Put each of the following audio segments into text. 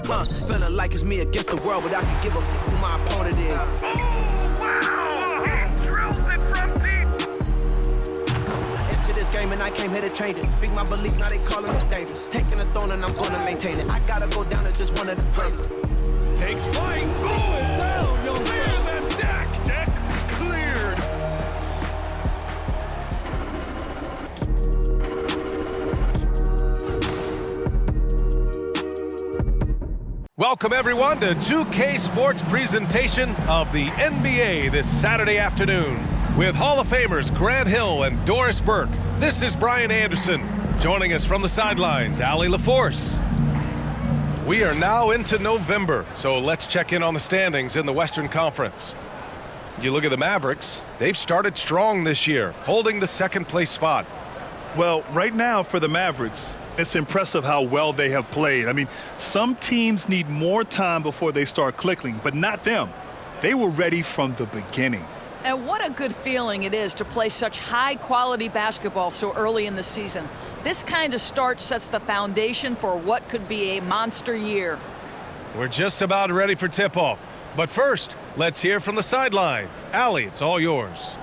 Feeling like it's me against the world, but I can give a f who my opponent is. He drills it from deep. I entered this game and I came here to change it. Big my belief, now they calling it dangerous. Taking the throne and I'm gonna maintain it. I gotta go down to just one of the greatest. Takes flight. Going down. Clear the deck. Deck cleared. Welcome, everyone, to 2K Sports presentation of the NBA this Saturday afternoon. With Hall of Famers Grant Hill and Doris Burke, this is Brian Anderson. Joining us from the sidelines, Allie LaForce. We are now into November, so let's check in on the standings in the Western Conference. You look at the Mavericks, they've started strong this year, holding the second-place spot. Well, right now for the Mavericks, it's impressive how well they have played. I mean, some teams need more time before they start clicking, but not them. They were ready from the beginning. And what a good feeling it is to play such high-quality basketball so early in the season. This kind of start sets the foundation for what could be a monster year. We're just about ready for tip-off. But first, let's hear from the sideline. Allie, it's all yours.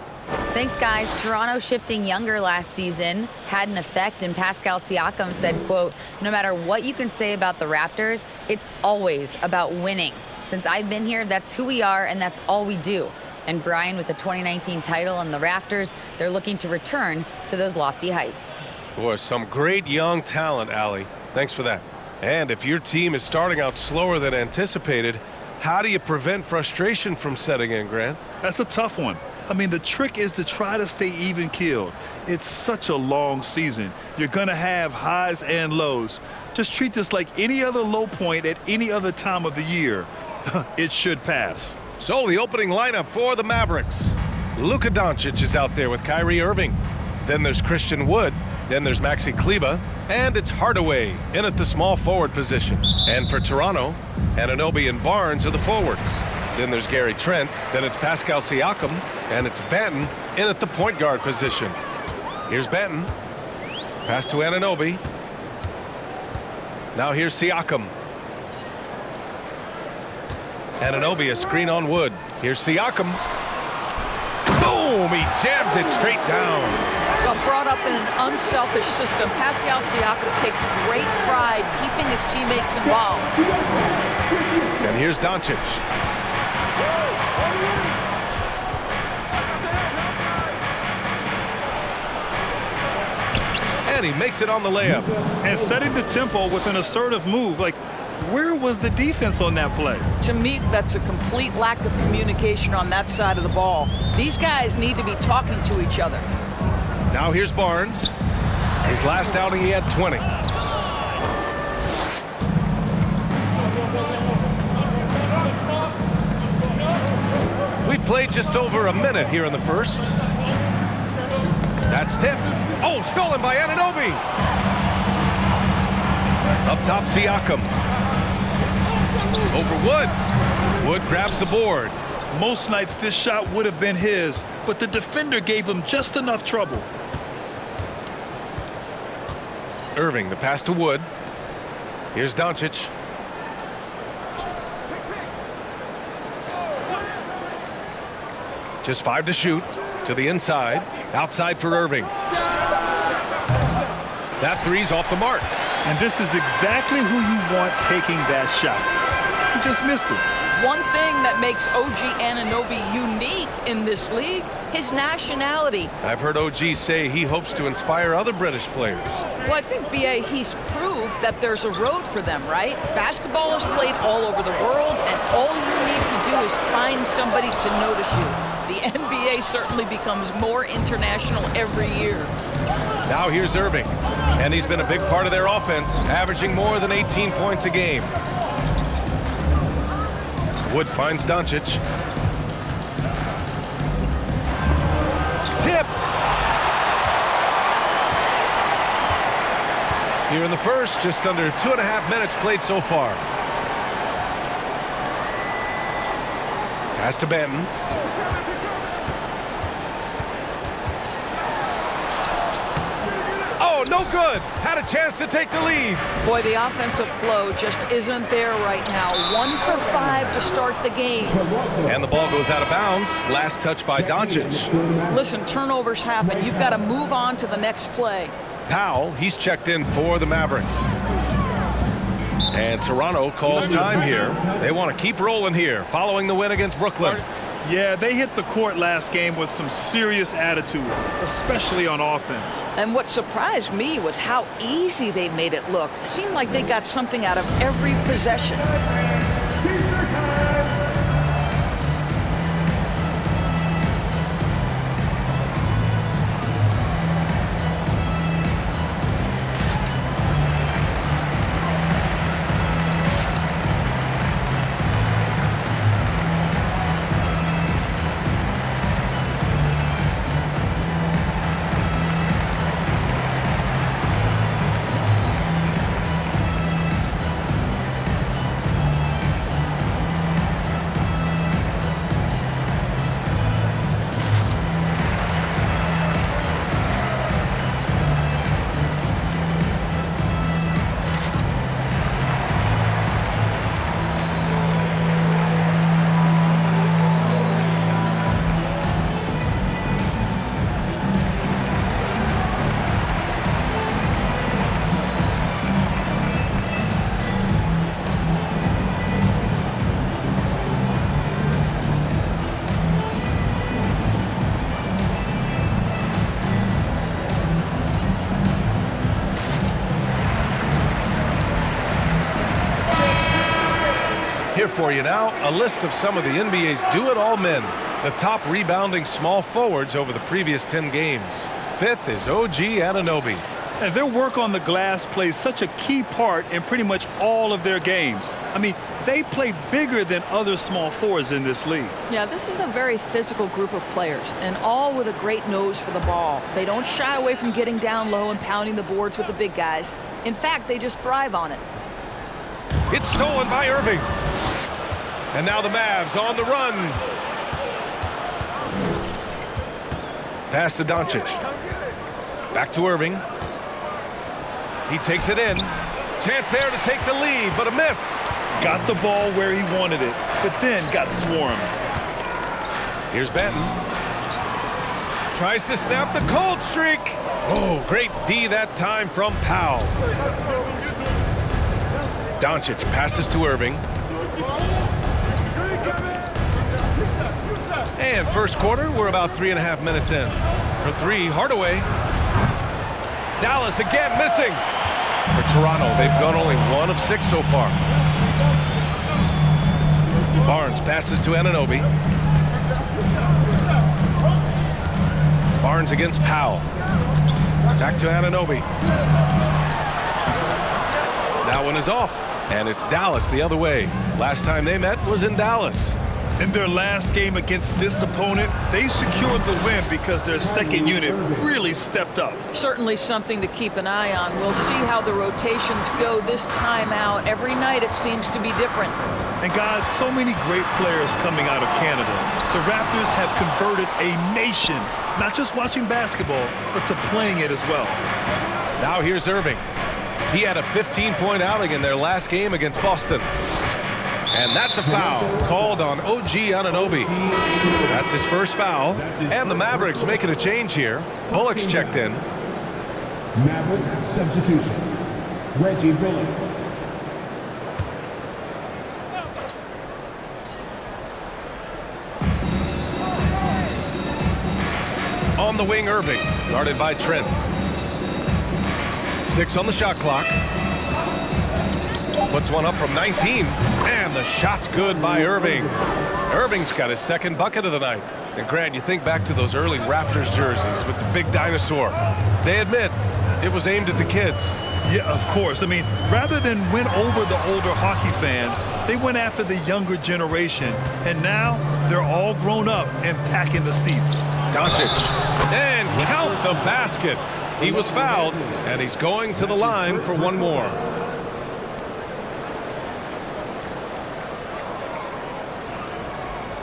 Thanks, guys. Toronto shifting younger last season had an effect, and Pascal Siakam said, quote, "No matter what you can say about the Raptors, it's always about winning. Since I've been here, that's who we are, and that's all we do." And Brian, with the 2019 title and the Raptors, they're looking to return to those lofty heights. Boy, some great young talent, Allie. Thanks for that. And if your team is starting out slower than anticipated, how do you prevent frustration from setting in, Grant? That's a tough one. I mean, the trick is to try to stay even-keeled. It's such a long season. You're going to have highs and lows. Just treat this like any other low point at any other time of the year. It should pass. So the opening lineup for the Mavericks. Luka Doncic is out there with Kyrie Irving. Then there's Christian Wood. Then there's Maxi Kleber. And it's Hardaway in at the small forward position. And for Toronto, Anunoby and Barnes are the forwards. Then there's Gary Trent. Then it's Pascal Siakam. And it's Benton in at the point guard position. Here's Benton. Pass to Anunoby. Now here's Siakam. Anunoby, a screen on Wood. Here's Siakam. Boom! He jams it straight down. Well, brought up in an unselfish system, Pascal Siakam takes great pride keeping his teammates involved. And here's Doncic. And he makes it on the layup. And setting the tempo with an assertive move, like, where was the defense on that play? To me, that's a complete lack of communication on that side of the ball. These guys need to be talking to each other. Now here's Barnes. His last outing, he had 20. We played just over a minute here in the first. That's tipped. Oh, stolen by Anunoby. Up top, Siakam. Over Wood. Wood grabs the board. Most nights this shot would have been his, but the defender gave him just enough trouble. Irving, the pass to Wood. Here's Doncic. Just 5 to shoot. To the inside. Outside for Irving. That three's off the mark. And this is exactly who you want taking that shot. He just missed it. One thing that makes OG Anunoby unique in this league, his nationality. I've heard OG say he hopes to inspire other British players. Well, I think, B.A., he's proved that there's a road for them, right? Basketball is played all over the world, and all you need to do is find somebody to notice you. The NBA certainly becomes more international every year. Now here's Irving, and he's been a big part of their offense, averaging more than 18 points a game. Wood finds Doncic. Tipped. Here in the first, just under 2.5 minutes played so far. Pass to Benton. Oh, no good. Had a chance to take the lead. Boy, the offensive flow just isn't there right now. 1 for 5 to start the game. And the ball goes out of bounds. Last touch by Doncic. Listen, turnovers happen. You've got to move on to the next play. Powell, he's checked in for the Mavericks. And Toronto calls time here. They want to keep rolling here following the win against Brooklyn. Yeah, they hit the court last game with some serious attitude, especially on offense. And what surprised me was how easy they made it look. It seemed like they got something out of every possession. Here for you now, a list of some of the NBA's do-it-all men, the top rebounding small forwards over the previous 10 games. 5th is OG Anunoby. And their work on the glass plays such a key part in pretty much all of their games. I mean, they play bigger than other small forwards in this league. Yeah, this is a very physical group of players, and all with a great nose for the ball. They don't shy away from getting down low and pounding the boards with the big guys. In fact, they just thrive on it. It's stolen by Irving. And now the Mavs on the run. Pass to Doncic. Back to Irving. He takes it in. Chance there to take the lead, but a miss. Got the ball where he wanted it, but then got swarmed. Here's Benton. Tries to snap the cold streak. Oh, great D that time from Powell. Doncic passes to Irving. And first quarter, we're about 3.5 minutes in. For 3, Hardaway. Dallas again missing. For Toronto, they've gone only 1 of 6 so far. Barnes passes to Anunoby. Barnes against Powell. Back to Anunoby. That one is off, and it's Dallas the other way. Last time they met was in Dallas. In their last game against this opponent, they secured the win because their second unit really stepped up. Certainly something to keep an eye on. We'll see how the rotations go this time out. Every night it seems to be different. And guys, so many great players coming out of Canada. The Raptors have converted a nation, not just watching basketball, but to playing it as well. Now here's Irving. He had a 15-point outing in their last game against Boston. And that's a foul called on OG Anunoby. That's his first foul. And the Mavericks making a change here. Bullock's checked in. Mavericks substitution. Reggie Bullock. On the wing, Irving, guarded by Trent. 6 on the shot clock. Puts one up from 19, and the shot's good by Irving. Irving's got his second bucket of the night. And Grant, you think back to those early Raptors jerseys with the big dinosaur. They admit it was aimed at the kids. Yeah, of course. I mean, rather than win over the older hockey fans, they went after the younger generation. And now they're all grown up and packing the seats. Doncic, and count the basket. He was fouled, and he's going to the line for one more.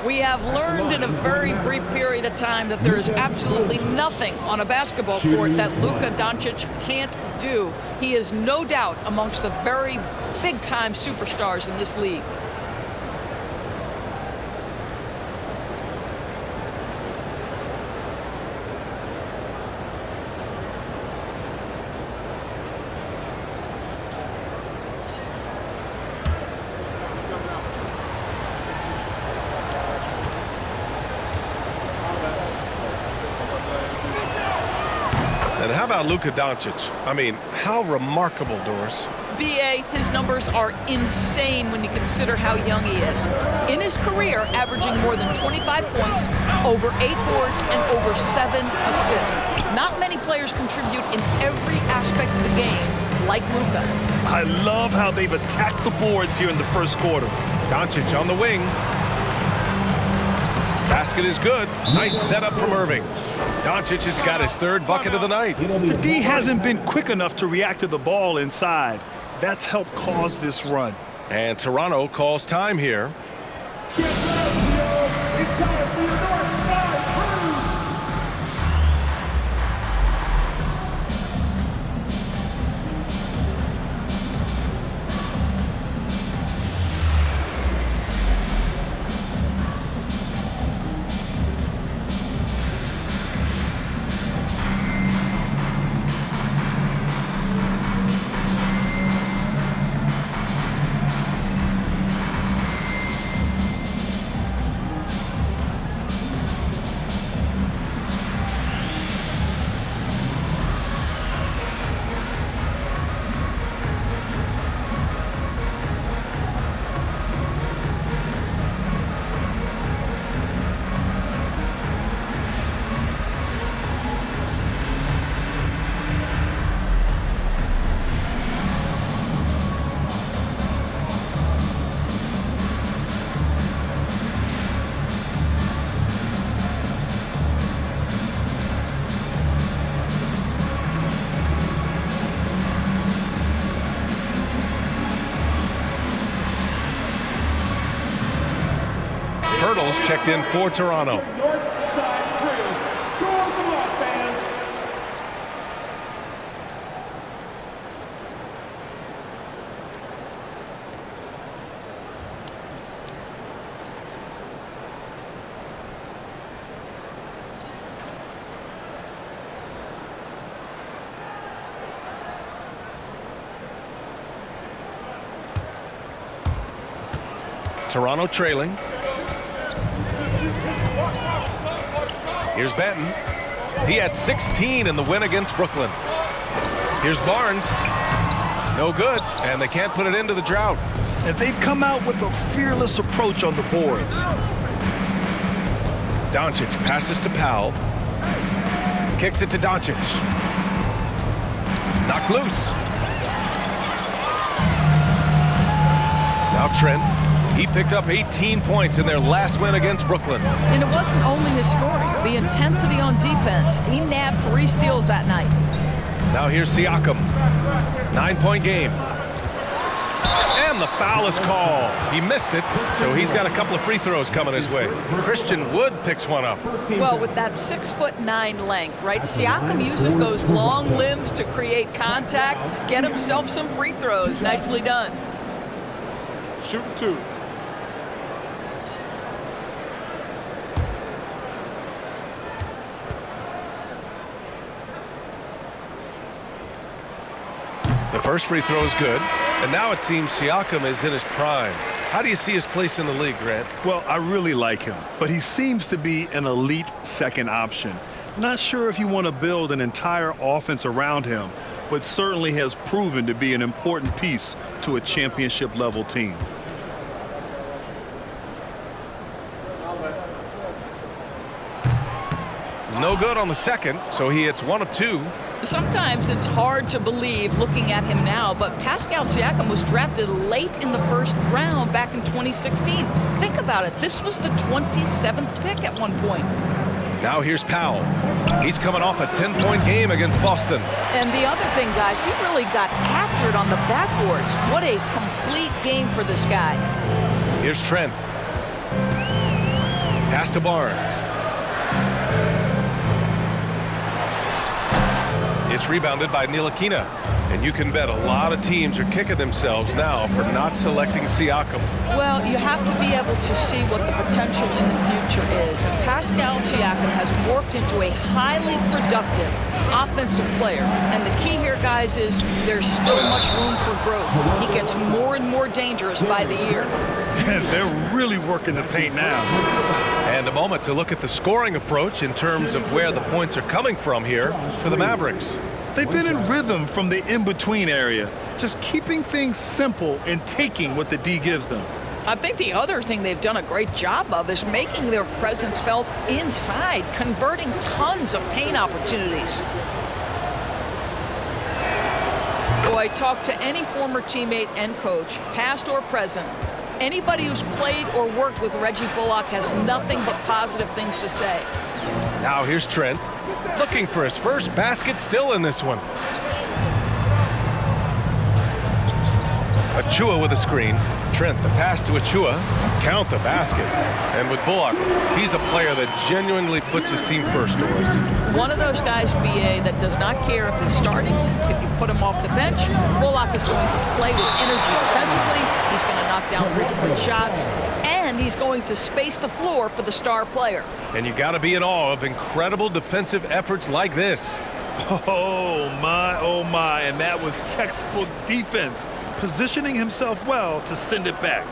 We have learned in a very brief period of time that there is absolutely nothing on a basketball court that Luka Doncic can't do. He is no doubt amongst the very big-time superstars in this league. And how about Luka Doncic? I mean, how remarkable, Doris. BA, his numbers are insane when you consider how young he is. In his career, averaging more than 25 points, over 8 boards, and over 7 assists. Not many players contribute in every aspect of the game like Luka. I love how they've attacked the boards here in the first quarter. Doncic on the wing. Basket is good. Nice setup from Irving. Doncic has got his 3rd bucket of the night. The D hasn't been quick enough to react to the ball inside. That's helped cause this run. And Toronto calls time here. Hurdles checked in for Toronto. Toronto trailing. Here's Benton. He had 16 in the win against Brooklyn. Here's Barnes. No good, and they can't put it into the drought. And they've come out with a fearless approach on the boards. Doncic passes to Powell. Kicks it to Doncic. Knocked loose. Now Trent. He picked up 18 points in their last win against Brooklyn. And it wasn't only his scoring, the intensity on defense. He nabbed 3 steals that night. Now here's Siakam. 9-point game. And the foul is called. He missed it, so he's got a couple of free throws coming his way. Christian Wood picks one up. Well, with that 6'9" length, right? Siakam uses those long limbs to create contact, get himself some free throws. Nicely done. Shooting 2. The first free throw is good, and now it seems Siakam is in his prime. How do you see his place in the league, Grant? Well, I really like him, but he seems to be an elite second option. Not sure if you want to build an entire offense around him, but certainly has proven to be an important piece to a championship-level team. No good on the second, so he hits 1 of 2. Sometimes it's hard to believe looking at him now, but Pascal Siakam was drafted late in the first round back in 2016. Think about it. This was the 27th pick at one point. Now here's Powell. He's coming off a 10-point game against Boston. And the other thing, guys, he really got after it on the backboards. What a complete game for this guy. Here's Trent. Pass to Barnes. It's rebounded by Ntilikina. And you can bet a lot of teams are kicking themselves now for not selecting Siakam. Well, you have to be able to see what the potential in the future is. And Pascal Siakam has morphed into a highly productive offensive player. And the key here, guys, is there's still much room for growth. He gets more and more dangerous by the year. And they're really working the paint now. And a moment to look at the scoring approach in terms of where the points are coming from here for the Mavericks. They've been in rhythm from the in-between area, just keeping things simple and taking what the D gives them. I think the other thing they've done a great job of is making their presence felt inside, converting tons of paint opportunities. Boy, talk to any former teammate and coach, past or present. Anybody who's played or worked with Reggie Bullock has nothing but positive things to say. Now here's Trent, looking for his first basket still in this one. Achua with a screen. Trent, the pass to Achua. Count the basket. And with Bullock, he's a player that genuinely puts his team first, Doris. One of those guys, BA, that does not care if he's starting, if you put him off the bench. Bullock is going to play with energy offensively. He's going to knock down three-point shots. And he's going to space the floor for the star player. And you got to be in awe of incredible defensive efforts like this. Oh my, and that was textbook defense, positioning himself well to send it back.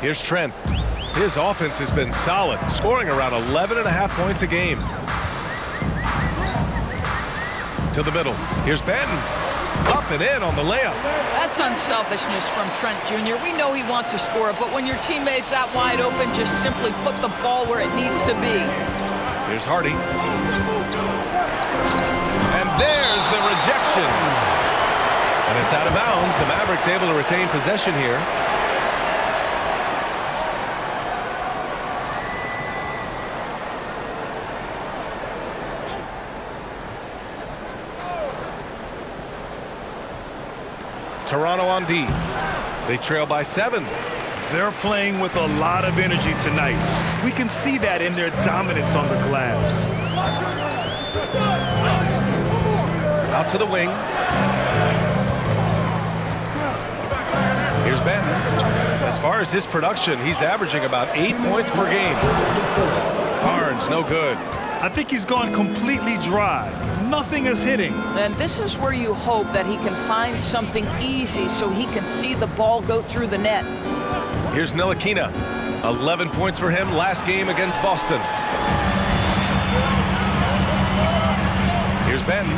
Here's Trent. His offense has been solid, scoring around 11.5 points a game. To the middle. Here's Banton. Up and in on the layup. That's unselfishness from Trent Jr. We know he wants to score, but when your teammate's that wide open, just simply put the ball where it needs to be. Here's Hardy. And there's the rejection. And it's out of bounds. The Mavericks able to retain possession here. Toronto on D. They trail by 7. They're playing with a lot of energy tonight. We can see that in their dominance on the glass. Out to the wing. Here's Banton. As far as his production, he's averaging about 8 points per game. Barnes, no good. I think he's gone completely dry. Nothing is hitting. And this is where you hope that he can find something easy so he can see the ball go through the net. Here's Ntilikina. 11 points for him last game against Boston. Here's Banton.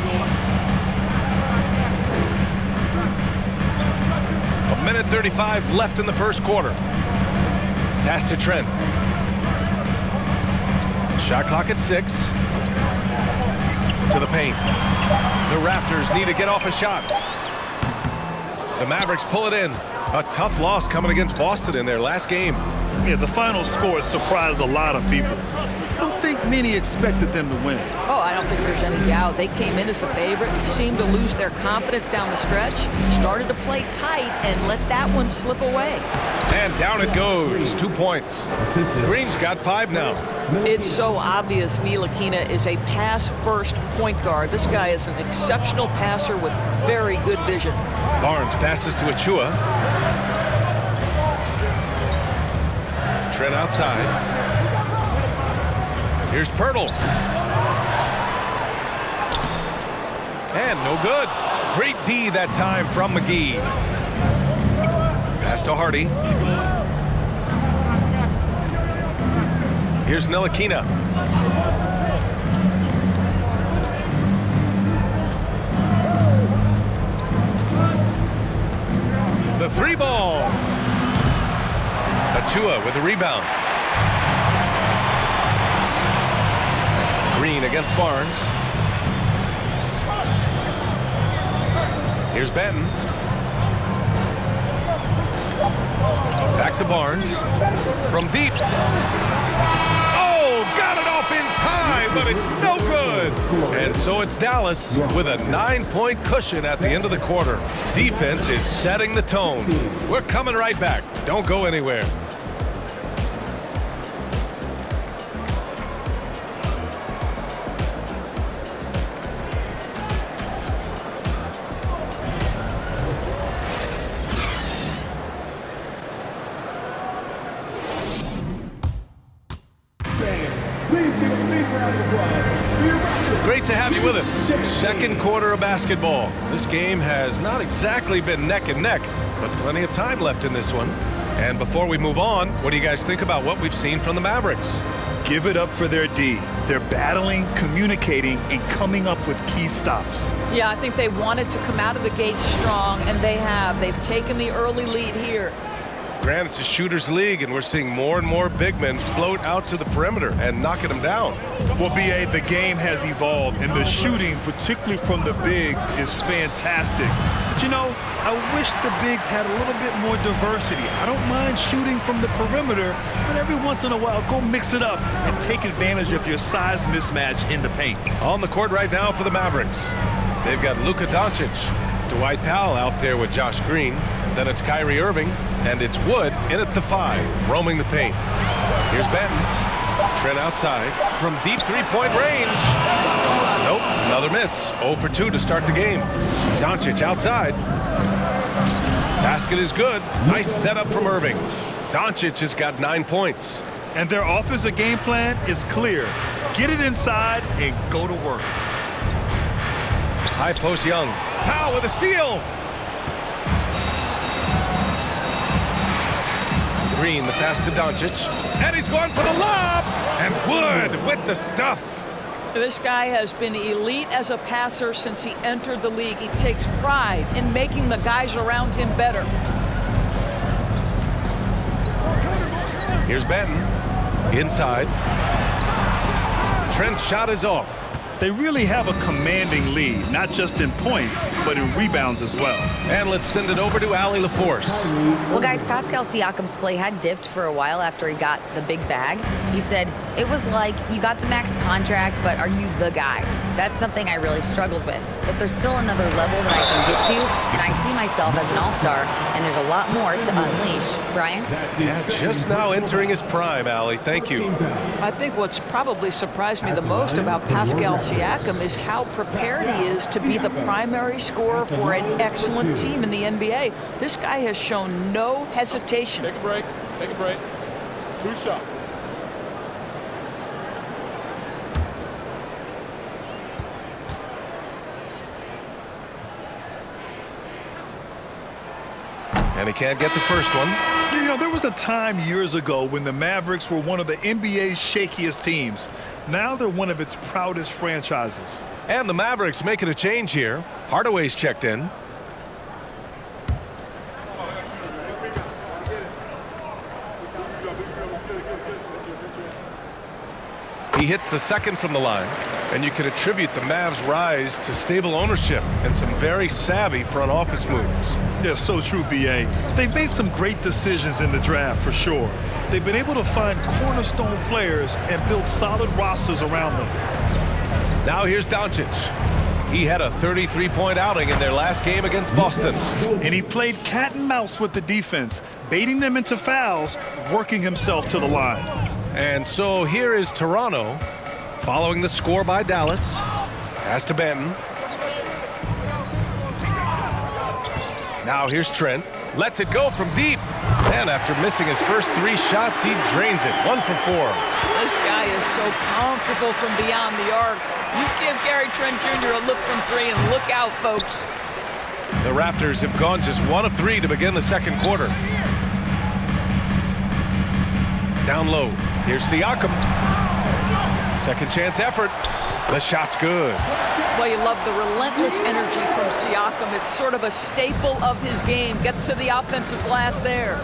1:35 left in the first quarter. Pass to Trent. Shot clock at 6. To the paint. The Raptors need to get off a shot. The Mavericks pull it in. A tough loss coming against Boston in their last game. Yeah, the final score surprised a lot of people. I don't think many expected them to win. Oh, I don't think there's any doubt. They came in as the favorite, seemed to lose their confidence down the stretch, started to play tight, and let that one slip away. And down it goes. 2 points. Green's got 5 now. It's so obvious Ntilikina is a pass-first point guard. This guy is an exceptional passer with very good vision. Barnes passes to Achua. Trent outside. Here's Pirtle. And no good. Great D that time from McGee. Pass to Hardy. Here's Ntilikina. The 3 ball. Achua with the rebound. Green against Barnes. Here's Banton. Back to Barnes. From deep. Oh, got it off in time but it's no good. And so it's Dallas with a 9-point cushion at the end of the quarter. Defense is setting the tone. We're coming right back. Don't go anywhere. Great to have you with us. Second quarter of basketball. This game has not exactly been neck and neck, but plenty of time left in this one. And before we move on, what do you guys think about what we've seen from the Mavericks? Give it up for their D. They're battling, communicating, and coming up with key stops. Yeah, I think they wanted to come out of the gate strong, and they have. They've taken the early lead here. Grant, it's a shooter's league, and we're seeing more and more big men float out to the perimeter and knocking them down. Well, B.A., the game has evolved, and the shooting, particularly from the bigs, is fantastic. But, you know, I wish the bigs had a little bit more diversity. I don't mind shooting from the perimeter, but every once in a while, go mix it up and take advantage of your size mismatch in the paint. On the court right now for the Mavericks, they've got Luka Doncic, Dwight Powell out there with Josh Green. Then it's Kyrie Irving, and it's Wood in at the 5, roaming the paint. Here's Benton. Trent outside from deep three-point range. Nope, another miss. 0 for 2 to start the game. Doncic outside. Basket is good. Nice setup from Irving. Doncic has got 9 points. And their offensive game plan is clear. Get it inside and go to work. High post Young. Powell with a steal. Green, the pass to Doncic, and he's going for the lob, and Wood with the stuff. This guy has been elite as a passer since he entered the league. He takes pride in making the guys around him better. Here's Benton, inside. Trent's shot is off. They really have a commanding lead, not just in points, but in rebounds as well. And let's send it over to Allie LaForce. Well, guys, Pascal Siakam's play had dipped for a while after he got the big bag. He said, it was like, you got the max contract, but are you the guy? That's something I really struggled with. But there's still another level that I can get to, and I see myself as an all-star, and there's a lot more to unleash. Brian? Yeah, just now entering his prime, Allie. Thank you. I think what's probably surprised me the most about Pascal Siakam is how prepared he is to be the primary scorer for an excellent team in the NBA. This guy has shown no hesitation. Take a break. Take a break. 2 shots. And he can't get the first one. You know, there was a time years ago when the Mavericks were one of the NBA's shakiest teams. Now they're one of its proudest franchises. And the Mavericks making a change here. Hardaway's checked in. He hits the second from the line, and you can attribute the Mavs' rise to stable ownership and some very savvy front office moves. Yeah, so true, B.A. They've made some great decisions in the draft, for sure. They've been able to find cornerstone players and build solid rosters around them. Now here's Doncic. He had a 33-point outing in their last game against Boston. And he played cat and mouse with the defense, baiting them into fouls, working himself to the line. And so here is Toronto, following the score by Dallas. Pass to Benton. Now here's Trent. Lets it go from deep. And after missing his first 3 shots, he drains it. 1 for 4. This guy is so comfortable from beyond the arc. You give Gary Trent Jr. a look from 3, and look out, folks. The Raptors have gone just 1 of 3 to begin the second quarter. Down low. Here's Siakam. Second chance effort. The shot's good. Well, you love the relentless energy from Siakam. It's sort of a staple of his game. Gets to the offensive glass there.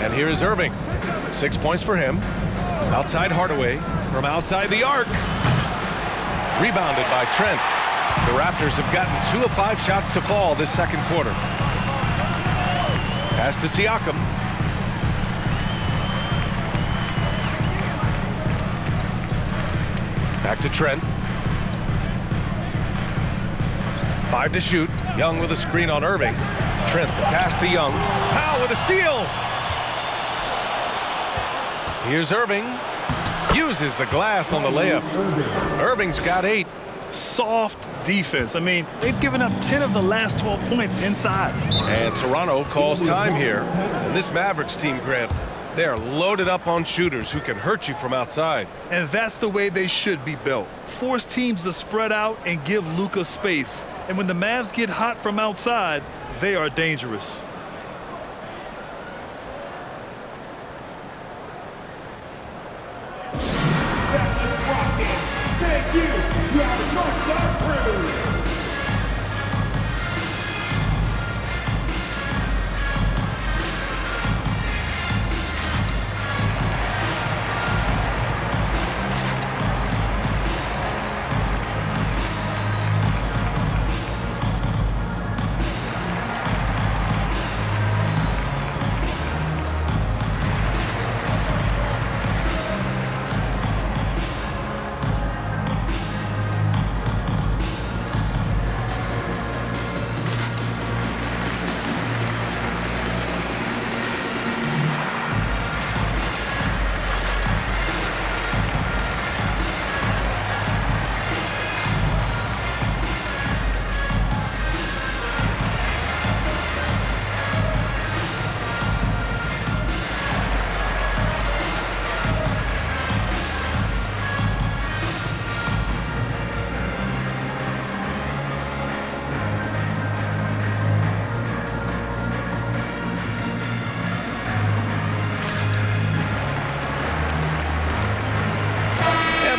And here is Irving. 6 points for him. Outside Hardaway from outside the arc. Rebounded by Trent. The Raptors have gotten 2 of 5 shots to fall this second quarter. Pass to Siakam. Back to Trent. 5 to shoot. Young with a screen on Irving. Trent, the pass to Young. Powell with a steal. Here's Irving. Uses the glass on the layup. Irving's got 8. Soft defense. I mean, they've given up 10 of the last 12 points inside. And Toronto calls time here. And this Mavericks team, Grant, they are loaded up on shooters who can hurt you from outside. And that's the way they should be built. Force teams to spread out and give Luka space. And when the Mavs get hot from outside, they are dangerous. Thank you to our Northside crew.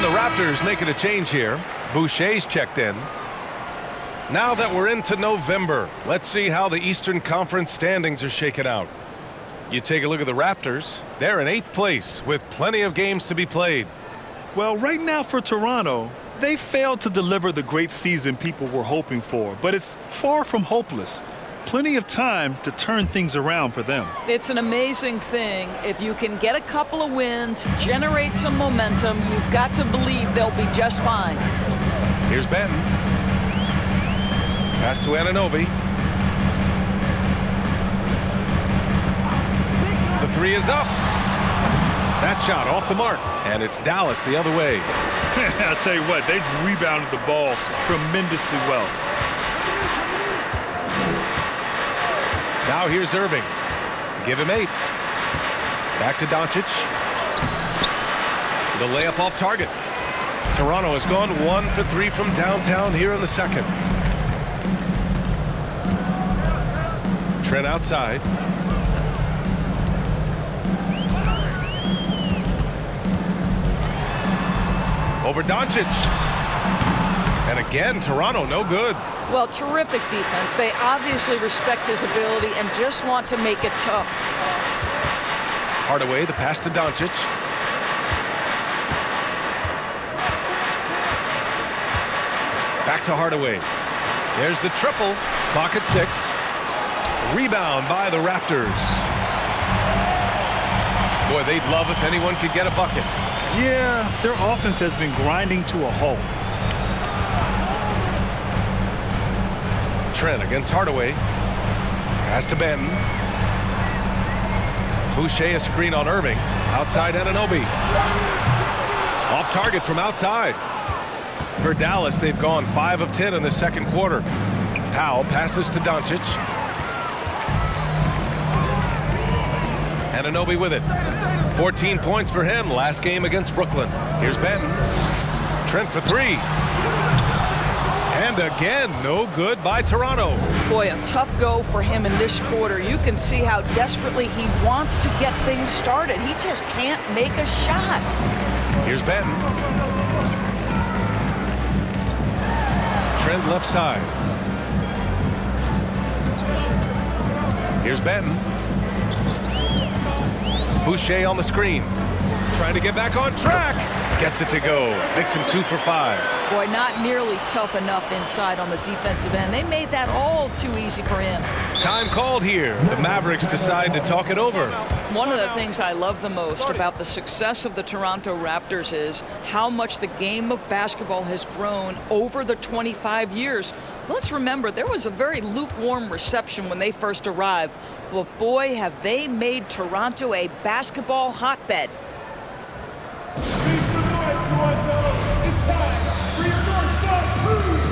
The Raptors making a change here. Boucher's checked in. Now that we're into November, let's see how the Eastern Conference standings are shaken out. You take a look at the Raptors. They're in 8th place with plenty of games to be played. Well, right now for Toronto, they failed to deliver the great season people were hoping for, but it's far from hopeless. Plenty of time to turn things around for them. It's an amazing thing. If you can get a couple of wins, generate some momentum, you've got to believe they'll be just fine. Here's Benton. Pass to Anunoby. The 3 is up. That shot off the mark. And it's Dallas the other way. I'll tell you what, they've rebounded the ball tremendously well. Now here's Irving. Give him 8. Back to Doncic. The layup off target. Toronto has gone 1 for 3 from downtown here in the second. Trent outside. Over Doncic. And again, Toronto no good. Well, terrific defense. They obviously respect his ability and just want to make it tough. Hardaway, the pass to Doncic. Back to Hardaway. There's the triple. Clock at 6. Rebound by the Raptors. Boy, they'd love if anyone could get a bucket. Yeah, their offense has been grinding to a halt. Trent against Hardaway. Pass to Benton. Boucher a screen on Irving. Outside Anunoby. Off target from outside. For Dallas, they've gone 5 of 10 in the second quarter. Powell passes to Doncic. Anunoby with it. 14 points for him last game against Brooklyn. Here's Benton. Trent for 3. And again, no good by Toronto. Boy, a tough go for him in this quarter. You can see how desperately he wants to get things started. He just can't make a shot. Here's Benton. Trent left side. Here's Benton. Boucher on the screen. Trying to get back on track. Gets it to go. Makes him 2 for 5. Boy, not nearly tough enough inside on the defensive end. They made that all too easy for him. Time called here. The Mavericks decide to talk it over. One of the things I love the most about the success of the Toronto Raptors is how much the game of basketball has grown over the 25 years. Let's remember, there was a very lukewarm reception when they first arrived, but boy, have they made Toronto a basketball hotbed. It's time for your North-South Cruise.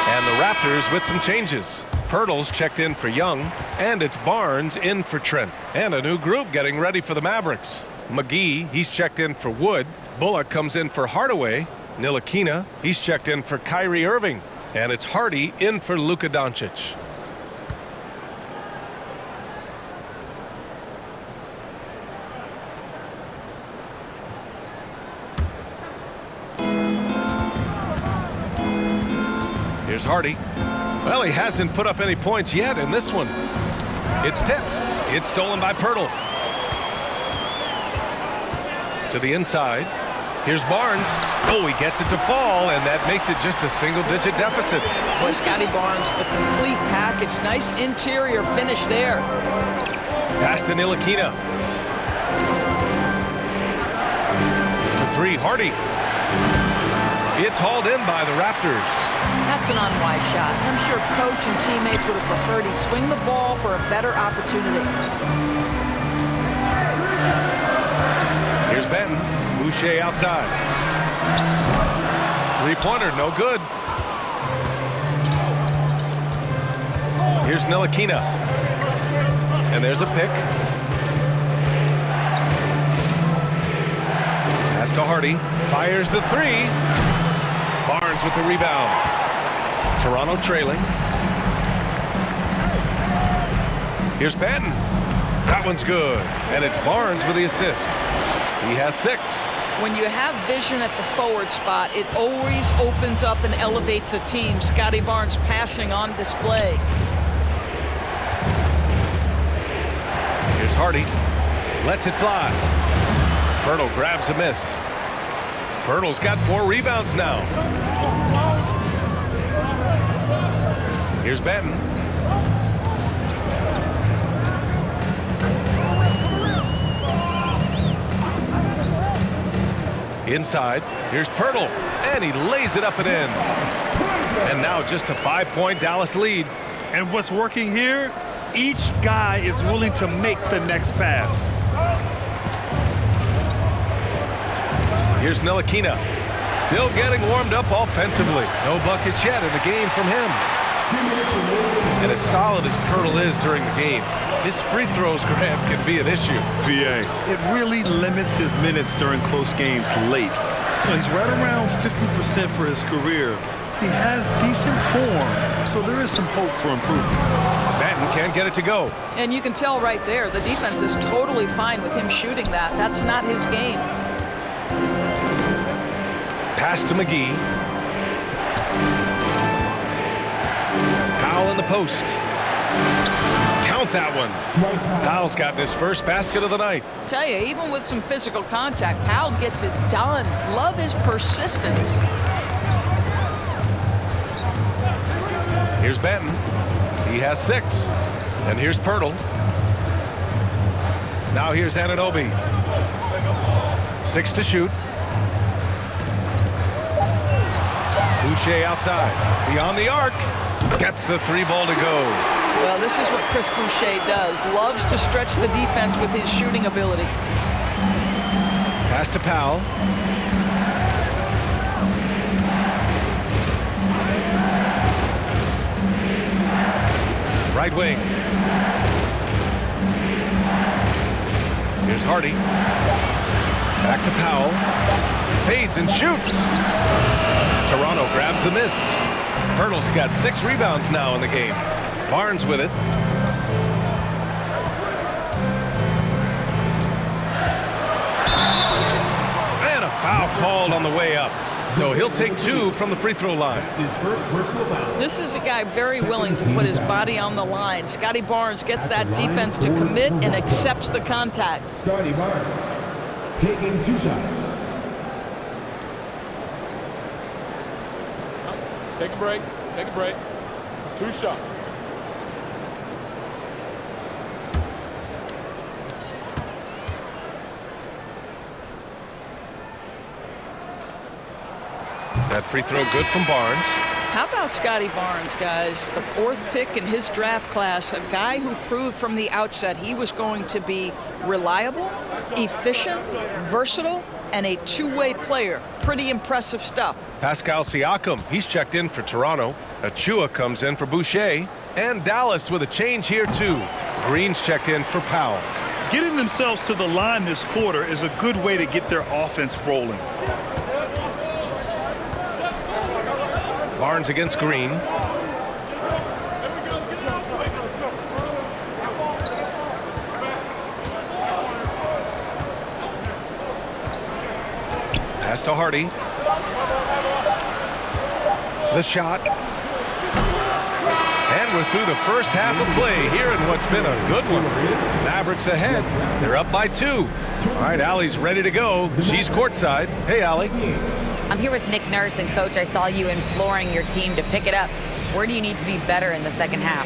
And the Raptors with some changes. Pirtle's checked in for Young, and it's Barnes in for Trent. And a new group getting ready for the Mavericks. McGee, he's checked in for Wood. Bullock comes in for Hardaway. Ntilikina, he's checked in for Kyrie Irving. And it's Hardy in for Luka Doncic. Here's Hardy. Well, he hasn't put up any points yet in this one. It's tipped. It's stolen by Pirtle. To the inside. Here's Barnes. Oh, he gets it to fall, and that makes it just a single-digit deficit. Boy, Scotty Barnes, the complete package. Nice interior finish there. Pass to Ntilikina. For three, Hardy. It's hauled in by the Raptors. That's an unwise shot. I'm sure coach and teammates would have preferred he swing the ball for a better opportunity. Here's Benton. Boucher outside. Three-pointer, no good. Here's Ntilikina. And there's a pick. Pass to Hardy. Fires the three. Barnes with the rebound. Toronto trailing. Here's Benton. That one's good. And it's Barnes with the assist. He has 6. When you have vision at the forward spot, it always opens up and elevates a team. Scotty Barnes passing on display. Here's Hardy. Lets it fly. Pirtle grabs a miss. Pirtle's got 4 rebounds now. Here's Benton. Inside, here's Pirtle, and he lays it up and in. And now just a 5-point Dallas lead. And what's working here, each guy is willing to make the next pass. Here's Ntilikina, still getting warmed up offensively. No buckets yet in the game from him. And as solid as Pirtle is during the game, his free throws, Grant, can be an issue. BA. It really limits his minutes during close games late. You know, he's right around 50% for his career. He has decent form, so there is some hope for improvement. Benton can't get it to go. And you can tell right there, the defense is totally fine with him shooting that. That's not his game. Pass to McGee. Powell in the post. Count that one. Powell's gotten his first basket of the night. Tell you, even with some physical contact, Powell gets it done. Love his persistence. Here's Benton. He has 6. And here's Pirtle. Now here's Anunoby. 6 to shoot. Boucher outside. Beyond the arc. Gets the 3-ball to go. Well, this is what Chris Boucher does. Loves to stretch the defense with his shooting ability. Pass to Powell. Right wing. Here's Hardy. Back to Powell. Fades and shoots. Toronto grabs the miss. Pirtle's got 6 rebounds now in the game. Barnes with it. And a foul called on the way up. So he'll take 2 from the free throw line. This is a guy very willing to put his body on the line. Scotty Barnes gets that defense to commit and accepts the contact. Scotty Barnes taking 2 shots. Take a break. Take a break. 2 shots. That free throw good from Barnes. How about Scotty Barnes, guys? The 4th pick in his draft class, a guy who proved from the outset he was going to be reliable, efficient, versatile, and a two-way player. Pretty impressive stuff. Pascal Siakam, he's checked in for Toronto. Achua comes in for Boucher. And Dallas with a change here too. Green's checked in for Powell. Getting themselves to the line this quarter is a good way to get their offense rolling. Barnes against Green. Pass to Hardy. The shot. And we're through the first half of play here in what's been a good one. Mavericks ahead. They're up by 2. All right, Allie's ready to go. She's courtside. Hey, Allie. I'm here with Nick Nurse, and Coach, I saw you imploring your team to pick it up. Where do you need to be better in the second half?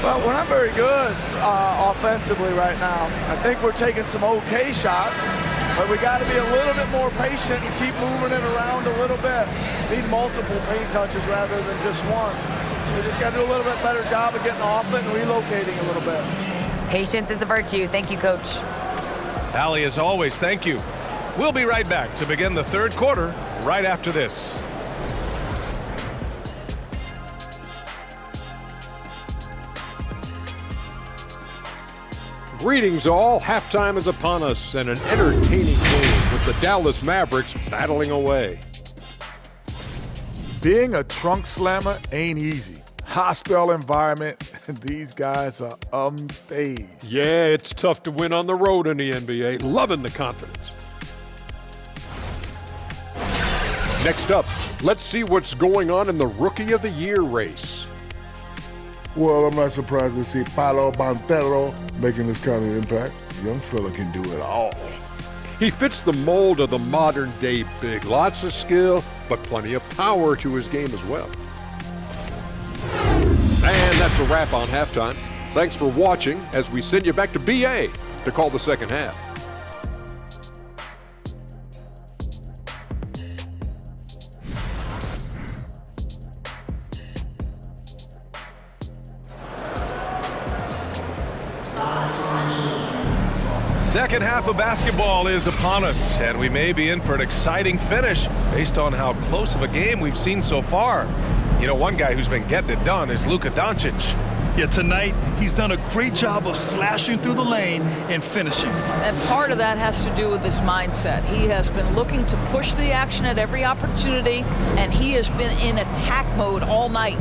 Well, we're not very good offensively right now. I think we're taking some okay shots, but we got to be a little bit more patient and keep moving it around a little bit. Need multiple paint touches rather than just one. So we just got to do a little bit better job of getting off it and relocating a little bit. Patience is a virtue. Thank you, Coach. Allie, as always, thank you. We'll be right back to begin the third quarter right after this. Greetings all. Halftime is upon us and an entertaining game with the Dallas Mavericks battling away. Being a trunk slammer ain't easy. Hostile environment, and these guys are unfazed. Yeah, it's tough to win on the road in the NBA. Loving the confidence. Next up, let's see what's going on in the Rookie of the Year race. Well, I'm not surprised to see Paolo Banchero making this kind of impact. Young fella can do it all. He fits the mold of the modern-day big. Lots of skill, but plenty of power to his game as well. And that's a wrap on halftime. Thanks for watching as we send you back to BA to call the second half. Second half of basketball is upon us, and we may be in for an exciting finish based on how close of a game we've seen so far. You know, one guy who's been getting it done is Luka Doncic. Yeah, tonight he's done a great job of slashing through the lane and finishing. And part of that has to do with his mindset. He has been looking to push the action at every opportunity, and he has been in attack mode all night.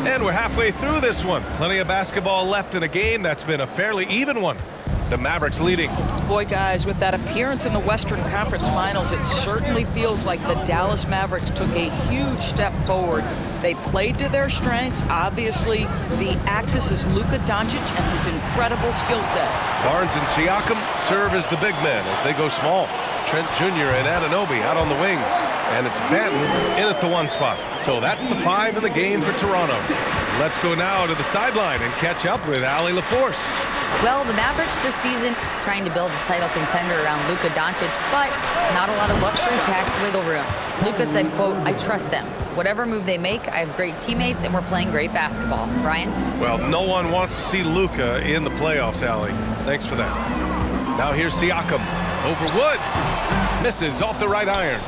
And we're halfway through this one. Plenty of basketball left in a game that's been a fairly even one. The Mavericks leading. Boy, guys, with that appearance in the Western Conference Finals, it certainly feels like the Dallas Mavericks took a huge step forward. They played to their strengths. Obviously, the axis is Luka Doncic and his incredible skill set. Barnes and Siakam serve as the big men as they go small. Trent Jr. and Anunoby out on the wings. And it's Banton in at the 1 spot. So that's the 5 in the game for Toronto. Let's go now to the sideline and catch up with Allie LaForce. Well, the Mavericks this season trying to build a title contender around Luka Doncic, but not a lot of luxury tax wiggle room. Luka said, quote, "I trust them. Whatever move they make, I have great teammates and we're playing great basketball." Brian? Well, no one wants to see Luka in the playoffs, Allie. Thanks for that. Now here's Siakam over Wood. Misses off the right iron.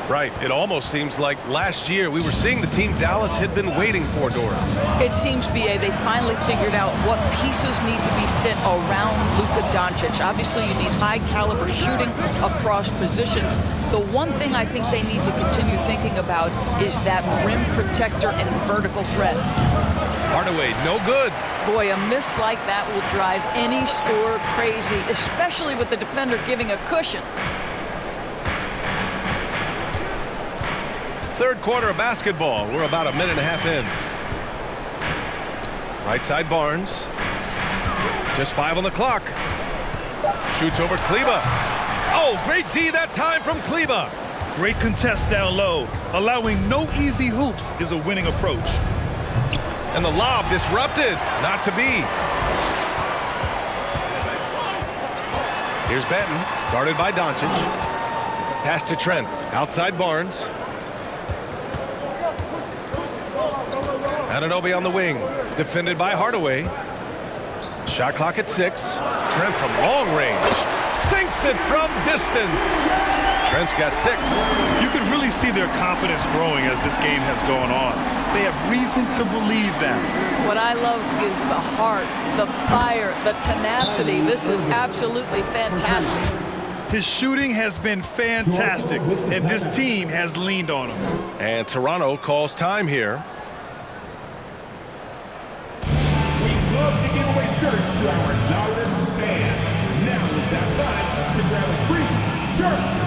Right, it almost seems like last year we were seeing the team Dallas had been waiting for, Doris. It seems, B.A., they finally figured out what pieces need to be fit around Luka Doncic. Obviously, you need high-caliber shooting across positions. The one thing I think they need to continue thinking about is that rim protector and vertical threat. Hardaway, no good. Boy, a miss like that will drive any scorer crazy, especially with the defender giving a cushion. Third quarter of basketball. We're about a minute and a half in. Right side Barnes. Just 5 on the clock. Shoots over Kleba. Oh, great D that time from Kleba. Great contest down low. Allowing no easy hoops is a winning approach. And the lob disrupted. Not to be. Here's Banton, guarded by Doncic. Pass to Trent. Outside Barnes. Anunoby on the wing, defended by Hardaway. Shot clock at 6. Trent from long range, sinks it from distance. Trent's got 6. You can really see their confidence growing as this game has gone on. They have reason to believe that. What I love is the heart, the fire, the tenacity. This is absolutely fantastic. His shooting has been fantastic, and this team has leaned on him. And Toronto calls time here. Love to give away shirts to our loudest fans. Now is that time to grab a free shirt.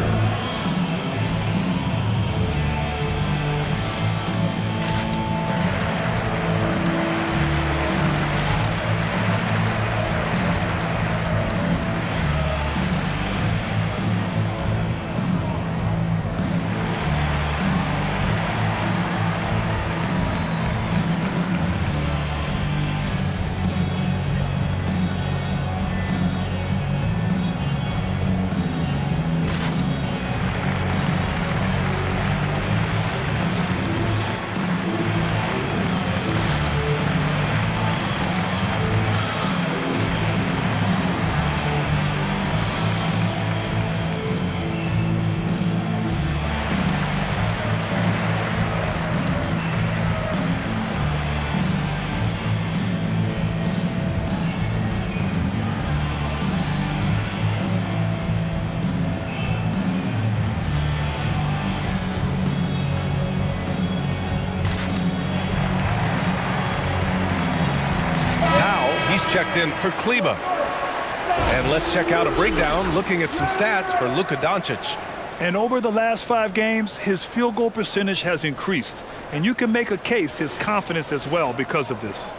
Checked in for Kleba. And let's check out a breakdown looking at some stats for Luka Doncic. And over the last 5 games, his field goal percentage has increased. And you can make a case his confidence as well because of this.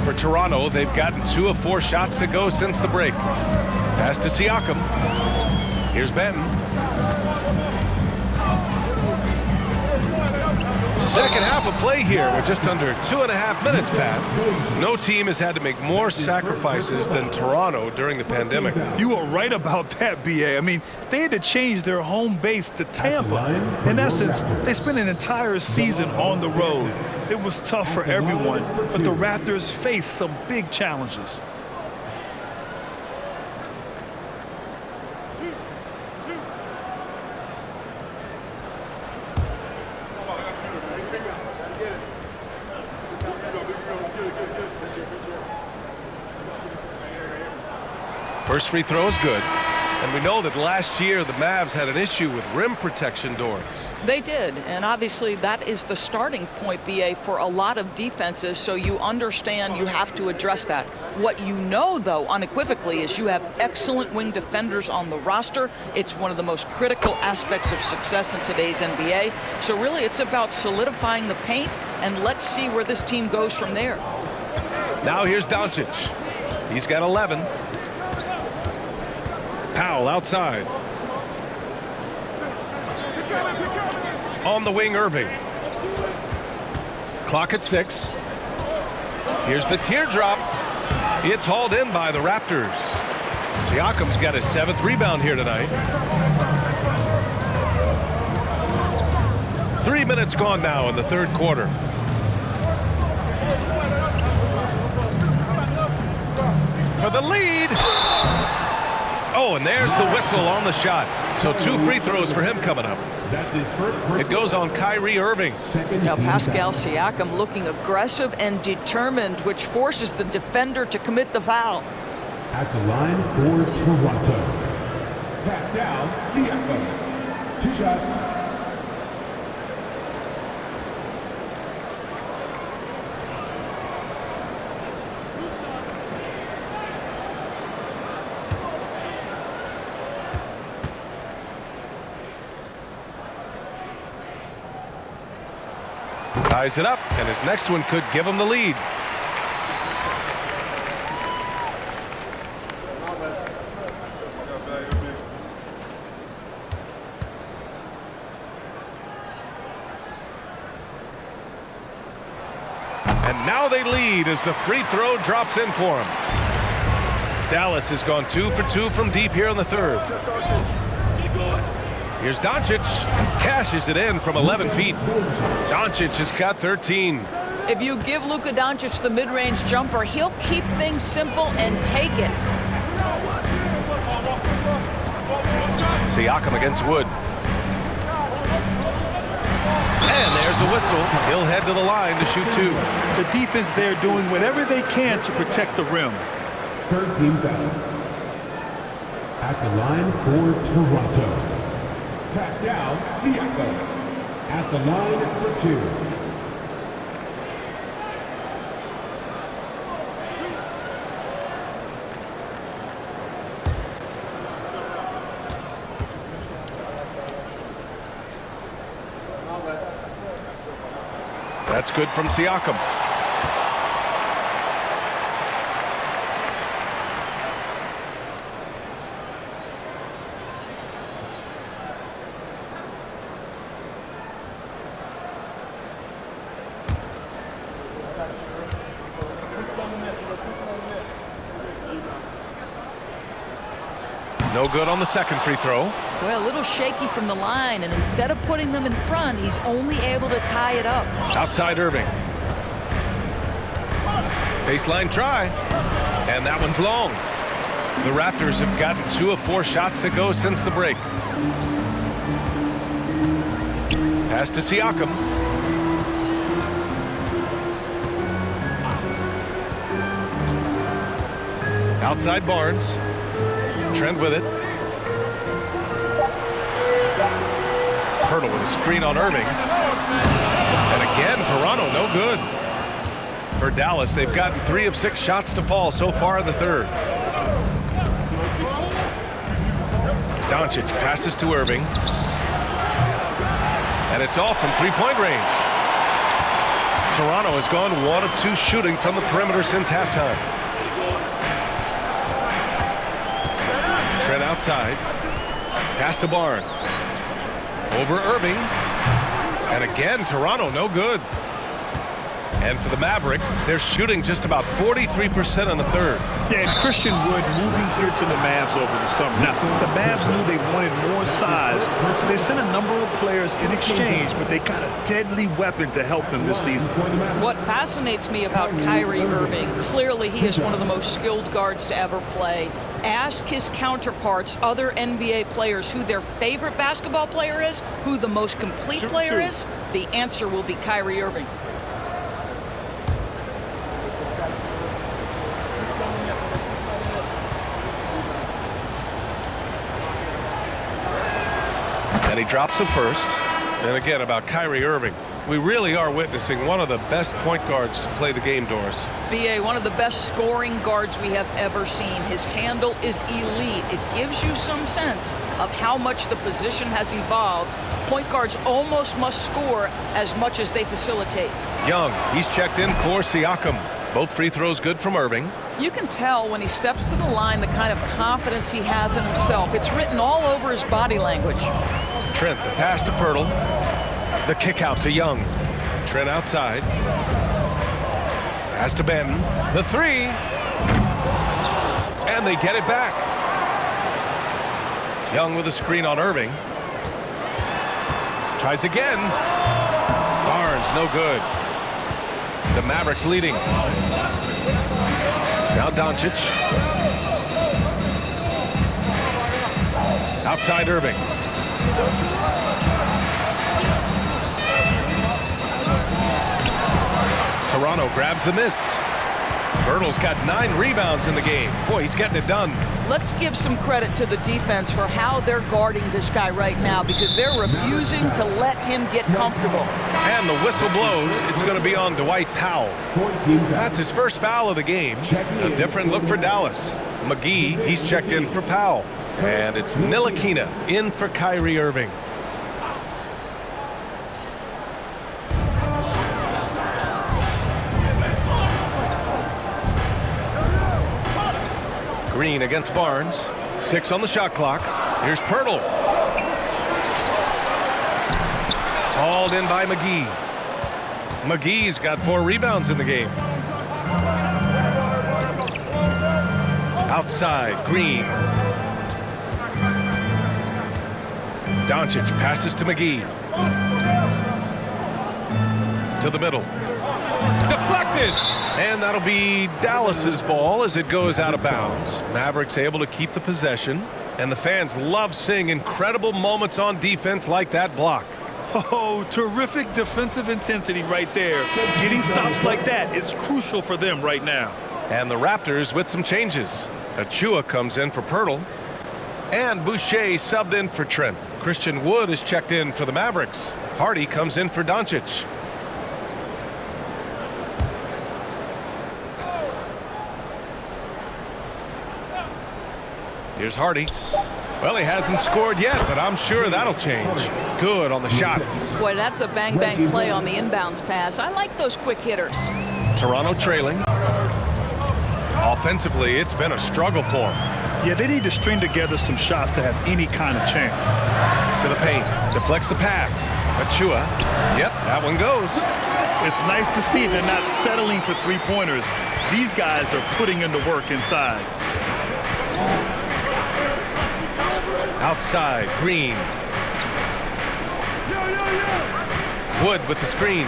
For Toronto, they've gotten 2 of 4 shots to go since the break. Pass to Siakam. Here's Banton. Second half of play here. We're just under 2.5 minutes past. No team has had to make more sacrifices than Toronto during the pandemic. You are right about that, B.A. I mean, they had to change their home base to Tampa. In essence, they spent an entire season on the road. It was tough for everyone, but the Raptors faced some big challenges. First free throw is good. And we know that last year the Mavs had an issue with rim protection doors. They did, and obviously that is the starting point, BA, for a lot of defenses, so you understand you have to address that. What you know, though, unequivocally, is you have excellent wing defenders on the roster. It's one of the most critical aspects of success in today's NBA. So really, it's about solidifying the paint, and let's see where this team goes from there. Now here's Doncic. He's got 11. Powell outside. On the wing, Irving. Clock at 6. Here's the teardrop. It's hauled in by the Raptors. Siakam's got his 7th rebound here tonight. 3 minutes gone now in the third quarter. For the lead. Oh, and there's the whistle on the shot. So 2 free throws for him coming up. It goes on Kyrie Irving. Now Pascal Siakam looking aggressive and determined, which forces the defender to commit the foul. At the line for Toronto, Pascal Siakam. 2 shots. Ties it up, and his next one could give him the lead. And now they lead as the free throw drops in for him. Dallas has gone 2 for 2 from deep here in the third. Here's Doncic, cashes it in from 11 feet. Doncic has got 13. If you give Luka Doncic the mid-range jumper, he'll keep things simple and take it. Siakam against Wood. And there's a whistle. He'll head to the line to shoot 2. The defense there doing whatever they can to protect the rim. 13 foul. At the line for Toronto, Pascal Siakam. At the line for 2. That's good from Siakam. No good on the second free throw. Well, a little shaky from the line, and instead of putting them in front, he's only able to tie it up. Outside Irving. Baseline try. And that one's long. The Raptors have gotten 2 of 4 shots to go since the break. Pass to Siakam. Outside Barnes. Trent with it. Hurdle with a screen on Irving. And again, Toronto, no good. For Dallas, they've gotten 3 of 6 shots to fall so far in the third. Doncic passes to Irving. And it's off from 3-point range. Toronto has gone 1 of 2 shooting from the perimeter since halftime. Trent outside. Pass to Barnes. Over Irving. And again, Toronto, no good. And for the Mavericks, they're shooting just about 43% in the third. Yeah, and Christian Wood moving here to the Mavs over the summer. Now, the Mavs knew they wanted more size, so they sent a number of players in exchange, but they got a deadly weapon to help them this season. What fascinates me about Kyrie Irving, clearly he is one of the most skilled guards to ever play. Ask his counterparts, other NBA players, who their favorite basketball player is, who the most complete player is. The answer will be Kyrie Irving. And he drops the first. And again, about Kyrie Irving. We really are witnessing one of the best point guards to play the game, Doris. BA, one of the best scoring guards we have ever seen. His handle is elite. It gives you some sense of how much the position has evolved. Point guards almost must score as much as they facilitate. Young, he's checked in for Siakam. Both free throws good from Irving. You can tell when he steps to the line the kind of confidence he has in himself. It's written all over his body language. Trent, the pass to Pirtle. The kick out to Young. Trent outside. Pass to Benton. The three. And they get it back. Young with a screen on Irving. Tries again. Barnes, no good. The Mavericks leading. Now Doncic. Outside Irving. Toronto grabs the miss. Pirtle's got 9 rebounds in the game. Boy, he's getting it done. Let's give some credit to the defense for how they're guarding this guy right now, because they're refusing to let him get comfortable. And the whistle blows. It's going to be on Dwight Powell. That's his first foul of the game. A different look for Dallas. McGee, he's checked in for Powell. And it's Ntilikina in for Kyrie Irving. Green against Barnes. 6 on the shot clock. Here's Pirtle. Hauled in by McGee. McGee's got 4 rebounds in the game. Outside, Green. Doncic passes to McGee. To the middle. Deflected! And that'll be Dallas's ball as it goes out of bounds. Mavericks able to keep the possession, and the fans love seeing incredible moments on defense like that block. Oh, terrific defensive intensity right there. Getting stops like that is crucial for them right now. And the Raptors with some changes. Achua comes in for Pirtle, and Boucher subbed in for Trent. Christian Wood is checked in for the Mavericks. Hardy comes in for Doncic. Here's Hardy. Well, he hasn't scored yet, but I'm sure that'll change. Good on the shot. Boy, that's a bang-bang play on the inbounds pass. I like those quick hitters. Toronto trailing. Offensively, it's been a struggle for them. Yeah, they need to string together some shots to have any kind of chance. To the paint. Deflects the pass. Achua. Yep, that one goes. It's nice to see they're not settling for three-pointers. These guys are putting in the work inside. Outside, Green. Wood with the screen.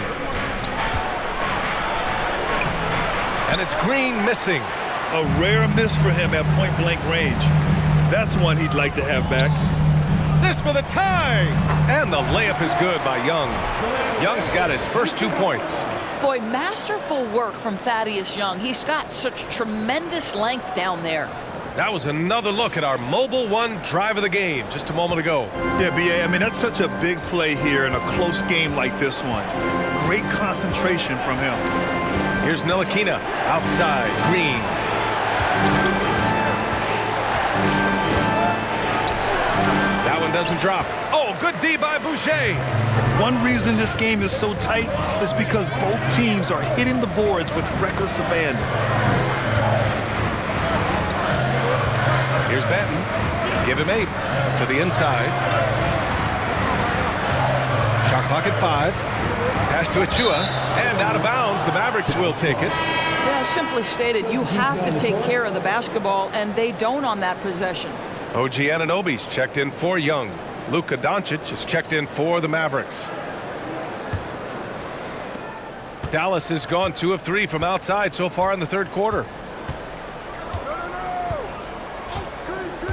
And it's Green missing. A rare miss for him at point-blank range. That's one he'd like to have back. This for the tie! And the layup is good by Young. Young's got his first 2 points. Boy, masterful work from Thaddeus Young. He's got such tremendous length down there. That was another look at our Mobile One drive of the game just a moment ago. Yeah, BA, I mean, that's such a big play here in a close game like this one. Great concentration from him. Here's Ntilikina outside, Green. That one doesn't drop. Oh, good D by Boucher. One reason this game is so tight is because both teams are hitting the boards with reckless abandon. Here's Benton. Give him 8 to the inside. Shot clock at 5. Pass to Achua. And out of bounds. The Mavericks will take it. Yeah, simply stated, you have to take care of the basketball, and they don't on that possession. OG Anunoby's checked in for Young. Luka Doncic is checked in for the Mavericks. Dallas has gone 2 of 3 from outside so far in the third quarter.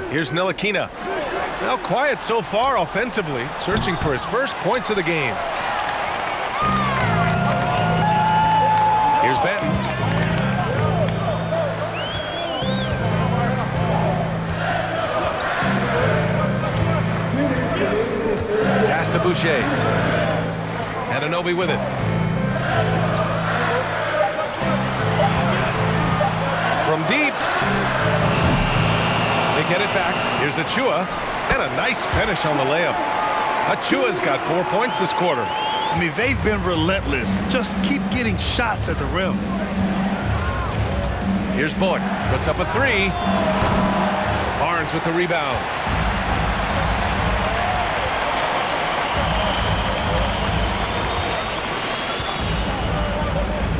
Here's Ntilikina. Now quiet so far offensively, searching for his first points of the game. Here's Benton. Boucher. Anunoby with it. From deep. They get it back. Here's Achua. And a nice finish on the layup. Achua's got 4 points this quarter. I mean, they've been relentless. Just keep getting shots at the rim. Here's Bullock. Puts up a three. Barnes with the rebound.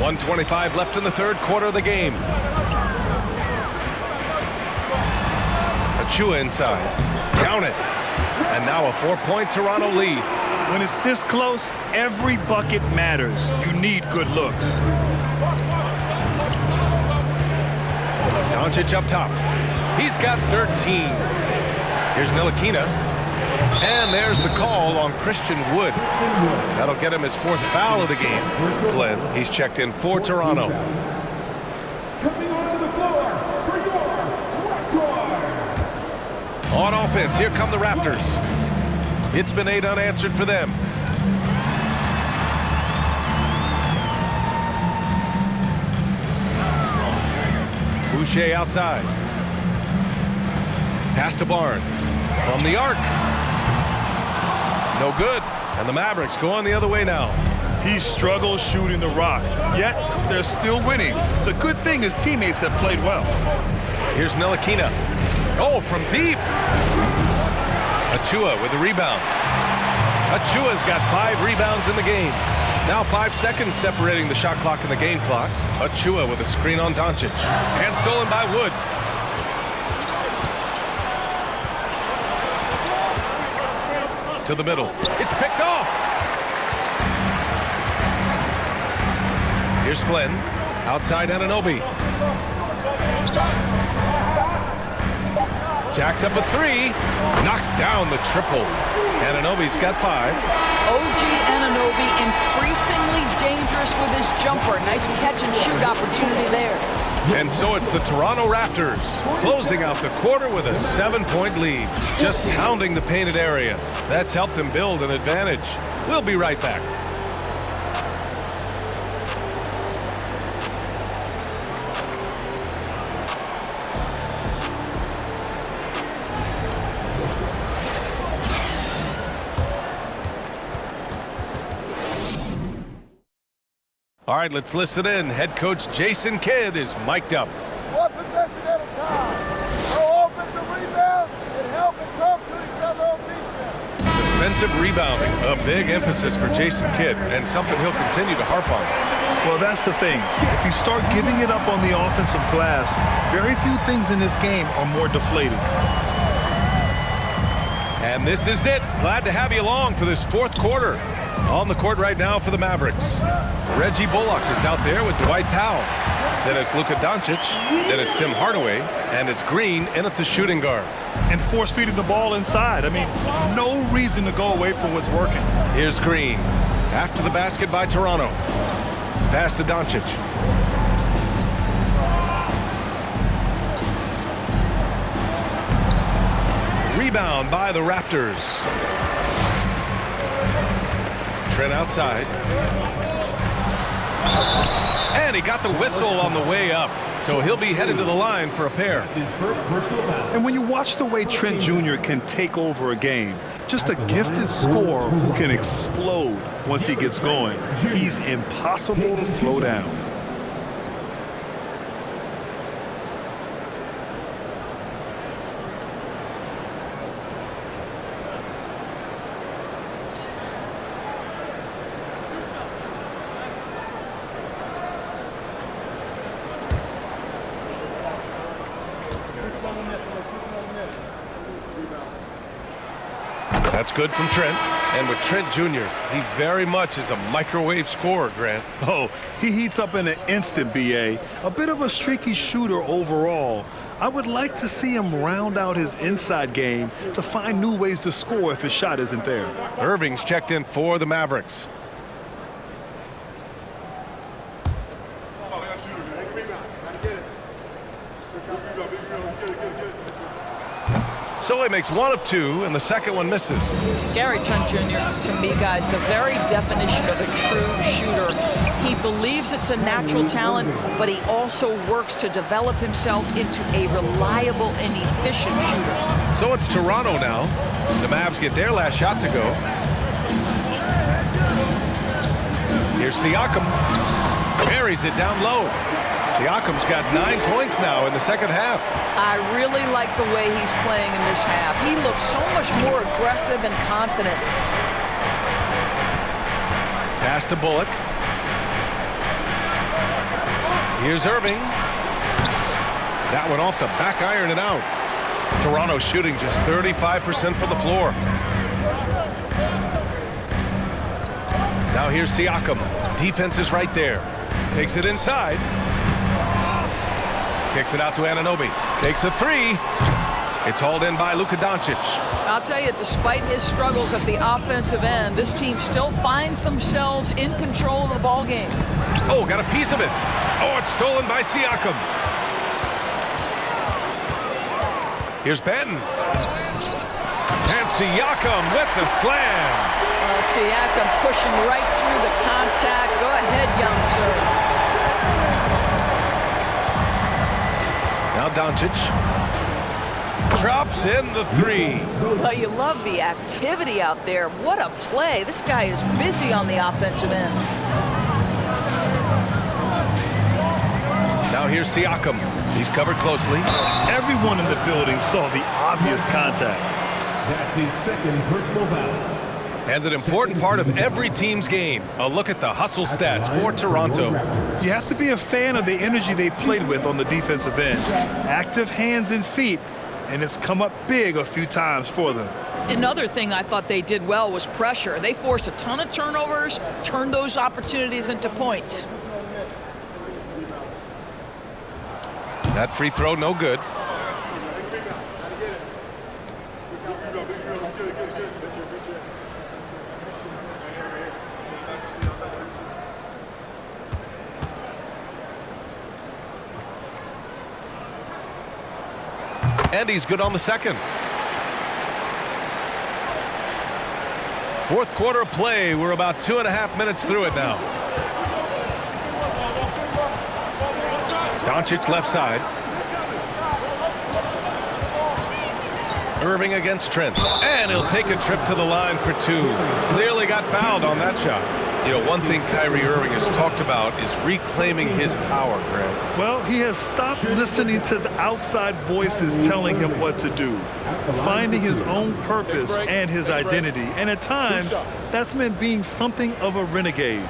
.125 left in the third quarter of the game. Achua inside. Count it. And now a 4-point Toronto lead. When it's this close, every bucket matters. You need good looks. Doncic up top. He's got 13. Here's Ntilikina. And there's the call on Christian Wood. That'll get him his 4th foul of the game. Flynn, he's checked in for Toronto. Coming onto the floor for your Raptors. On offense, here come the Raptors. It's been 8 unanswered for them. Boucher outside. Pass to Barnes. From the arc. No good. And the Mavericks going the other way now. He struggles shooting the rock, yet they're still winning. It's a good thing his teammates have played well. Here's Ntilikina. Oh, from deep. Achua with the rebound. Achua's got 5 rebounds in the game. Now 5 seconds separating the shot clock and the game clock. Achua with a screen on Doncic. And stolen by Wood. To the middle. It's picked off. Here's Flynn. Outside Anunoby. Jacks up a 3. Knocks down the triple. Anunoby's got 5. OG Anunoby increasingly dangerous with his jumper. Nice catch and shoot opportunity there. And so it's the Toronto Raptors closing out the quarter with a 7-point lead. Just pounding the painted area. That's helped them build an advantage. We'll be right back. All right, let's listen in. Head coach Jason Kidd is mic'd up. One possession at a time. No offensive rebounds and help and talk to each other on defense. Defensive rebounding, a big emphasis for Jason Kidd, and something he'll continue to harp on. Well, that's the thing. If you start giving it up on the offensive glass, very few things in this game are more deflating. And this is it. Glad to have you along for this 4th quarter. On the court right now for the Mavericks. Reggie Bullock is out there with Dwight Powell. Then it's Luka Doncic. Then it's Tim Hardaway. And it's Green in at the shooting guard. And force feeding the ball inside. I mean, no reason to go away from what's working. Here's Green. After the basket by Toronto. Pass to Doncic. Rebound by the Raptors. Trent outside. And he got the whistle on the way up. So he'll be headed to the line for a pair. And when you watch the way Trent Jr. can take over a game, just a gifted scorer who can explode once he gets going, he's impossible to slow down. That's good from Trent. And with Trent Jr., he very much is a microwave scorer, Grant. Oh, he heats up in an instant, B.A. A bit of a streaky shooter overall. I would like to see him round out his inside game to find new ways to score if his shot isn't there. Irving's checked in for the Mavericks. So he makes one of two, and the second one misses. Gary Trent Jr., to me, guys, the very definition of a true shooter. He believes it's a natural talent, but he also works to develop himself into a reliable and efficient shooter. So it's Toronto now. The Mavs get their last shot to go. Here's Siakam. Buries it down low. Siakam's got 9 points now in the second half. I really like the way he's playing in this half. He looks so much more aggressive and confident. Pass to Bullock. Here's Irving. That one off the back iron and out. Toronto shooting just 35% from the floor. Now here's Siakam. Defense is right there. Takes it inside. Kicks it out to Anunoby. Takes a three. It's hauled in by Luka Doncic. I'll tell you, despite his struggles at the offensive end, this team still finds themselves in control of the ball game. Oh, got a piece of it. Oh, it's stolen by Siakam. Here's Benton. And Siakam with the slam. Siakam pushing right through the contact. Go ahead, young sir. Now Doncic drops in the three. Well, you love the activity out there. What a play. This guy is busy on the offensive end. Now here's Siakam. He's covered closely. Everyone in the building saw the obvious contact. That's his second personal foul. And an important part of every team's game. A look at the hustle stats for Toronto. You have to be a fan of the energy they played with on the defensive end. Active hands and feet, and it's come up big a few times for them. Another thing I thought they did well was pressure. They forced a ton of turnovers, turned those opportunities into points. That free throw, no good. And he's good on the second. Fourth quarter play. We're about 2.5 minutes through it now. Doncic left side. Irving against Trent. And he'll take a trip to the line for two. Clearly got fouled on that shot. You know, one thing Kyrie Irving has talked about is reclaiming his power, Grant. Well, he has stopped listening to the outside voices telling him what to do, finding his own purpose and his identity. And at times, that's meant being something of a renegade.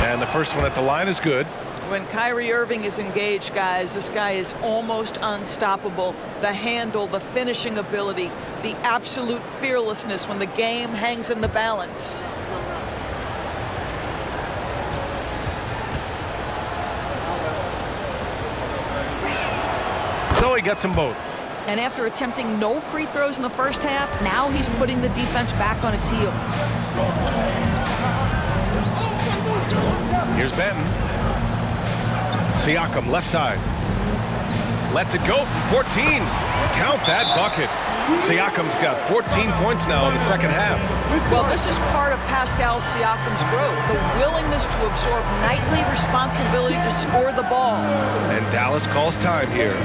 And the first one at the line is good. When Kyrie Irving is engaged, guys, this guy is almost unstoppable. The handle, the finishing ability, the absolute fearlessness when the game hangs in the balance. So he gets them both. And after attempting no free throws in the first half, now he's putting the defense back on its heels. Here's Benton. Siakam, left side. Lets it go from 14. Count that bucket. Siakam's got 14 points now in the second half. Well, this is part of Pascal Siakam's growth, the willingness to absorb nightly responsibility to score the ball. And Dallas calls time here.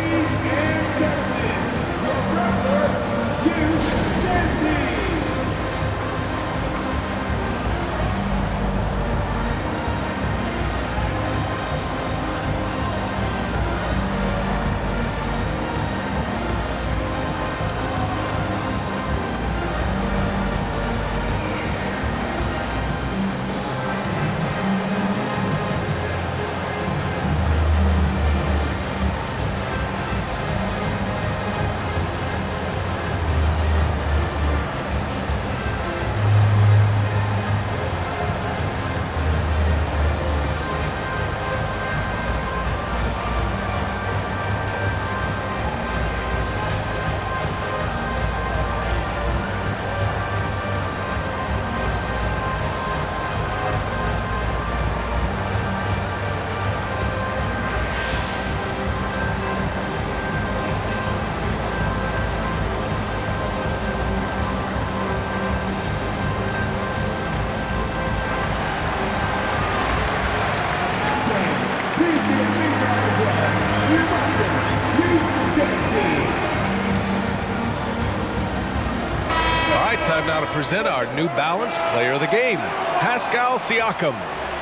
now to present our New Balance Player of the Game, Pascal Siakam.